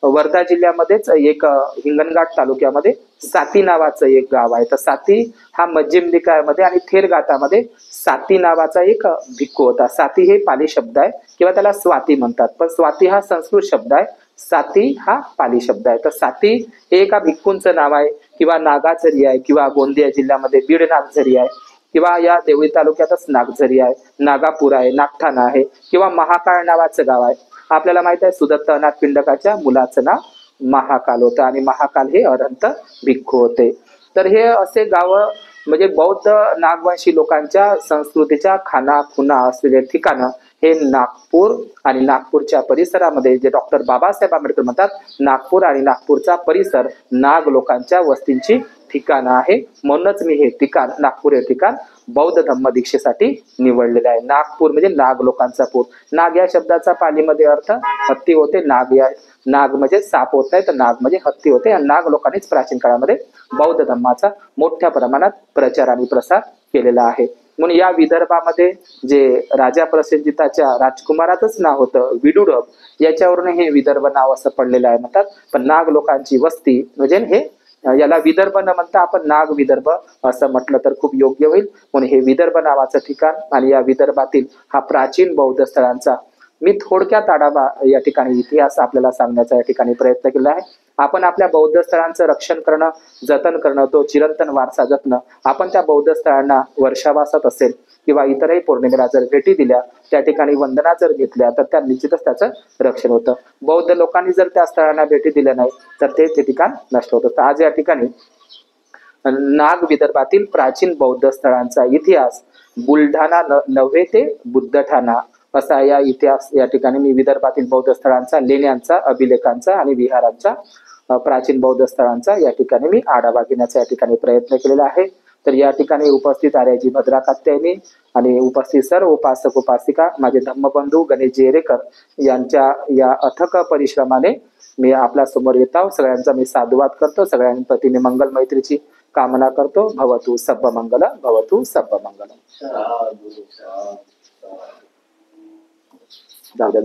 वर्धा जिल्ह्यामध्येच एक हिंगणघाट तालुक्यामध्ये साती नावाचं एक गाव आहे. तर साती हा मध्यम निकायामध्ये आणि थेरगातामध्ये साती नावाचा एक भिक्खू होता. साती हे पाली शब्द आहे किंवा त्याला स्वाती म्हणतात, पण स्वाती हा संस्कृत शब्द आहे, साती हा पाली शब्द आहे. तर साती हे एका भिक्खूंचं नाव आहे, किंवा नागाझरी आहे, किंवा गोंदिया जिल्ह्यामध्ये बीड नागझरी आहे, किंवा या देवळी तालुक्यातच नागझरी आहे, नागापूर आहे, नागठाणा आहे, किंवा महाकाळ नावाचं गाव आहे. आपल्याला माहित आहे सुदत्त अनाथ पिंडकाच्या मुलाचं नाव महाकाल होतं आणि महाकाल हे अरहंत भिक्खू होते. तर हे असे गाव म्हणजे बौद्ध नागवंशी लोकांच्या संस्कृतीच्या खाना खुना असलेले ठिकाणं हे नागपूर आणि नागपूरच्या परिसरामध्ये, जे डॉक्टर बाबासाहेब आंबेडकर म्हणतात नागपूर आणि नागपूरचा परिसर नाग लोकांच्या वस्तींची ठिकाणं आहे. म्हणूनच मी हे ठिकाण, नागपूर हे ठिकाण बौद्ध धम्म दीक्षेसाठी निवडलेलं आहे. नागपूर म्हणजे नाग लोकांचा पूर. नाग या शब्दाचा पालीमध्ये अर्थ हत्ती होते. नाग म्हणजे साप होत नाही, तर नाग म्हणजे हत्ती होते. आणि नाग लोकांनीच प्राचीन काळामध्ये बौद्ध धम्माचा मोठ्या प्रमाणात प्रचार आणि प्रसार केलेला आहे. म्हणून या विदर्भामध्ये जे राजा प्रसेनजिताच्या राजकुमाराचंच नाव होतं विडुडब, याच्यावरून हे विदर्भ नाव असं पडलेलं आहे म्हणतात. पण नाग लोकांची वस्ती म्हणजे हे, याला विदर्भ न म्हणता आपण नाग विदर्भ असं म्हटलं तर खूप योग्य होईल. म्हणून हे विदर्भ नावाचं ठिकाण आणि या विदर्भातील हा प्राचीन बौद्ध स्थळांचा मी थोडक्यात आढावा या ठिकाणी इतिहास आपल्याला सांगण्याचा या ठिकाणी प्रयत्न केला आहे. आपण आपल्या बौद्ध स्थळांचं रक्षण करणं, जतन करणं, तो चिरंतन वारसा जपणं. आपण त्या बौद्ध स्थळांना वर्षावासात असेल किंवा इतरही पौर्णिमेला जर भेटी दिल्या, त्या ठिकाणी वंदना जर घेतल्या, तर त्या निश्चितच त्याचं रक्षण होतं. बौद्ध लोकांनी जर त्या स्थळांना भेटी दिल्या नाही तर ते ठिकाण नष्ट होतं. तर आज या ठिकाणी नाग विदर्भातील प्राचीन बौद्ध स्थळांचा इतिहास, बुलढाणा नव्हे ते बुद्धठाणा असा या इतिहास या ठिकाणी मी विदर्भातील बौद्ध स्थळांचा, लेण्यांचा, अभिलेखांचा आणि विहारांचा, प्राचीन बौद्ध स्थळांचा या ठिकाणी मी आढावा घेण्याचा या ठिकाणी प्रयत्न केलेला आहे. तर या ठिकाणी उपस्थित आर्याजी भद्रा कात्यायनी आणि उपस्थित सर्व उपासक उपासिका, माझे धम्मबंधू गणेशजी एरेकर यांच्या या अथक परिश्रमाने मी आपल्या समोर येत आहोत. सगळ्यांचा मी साधुवाद करतो. सगळ्यांप्रती मी मंगल मैत्रीची कामना करतो. भवतु सब्ब मंगल, भवतु सब्ब मंगल. जाऊ द्या.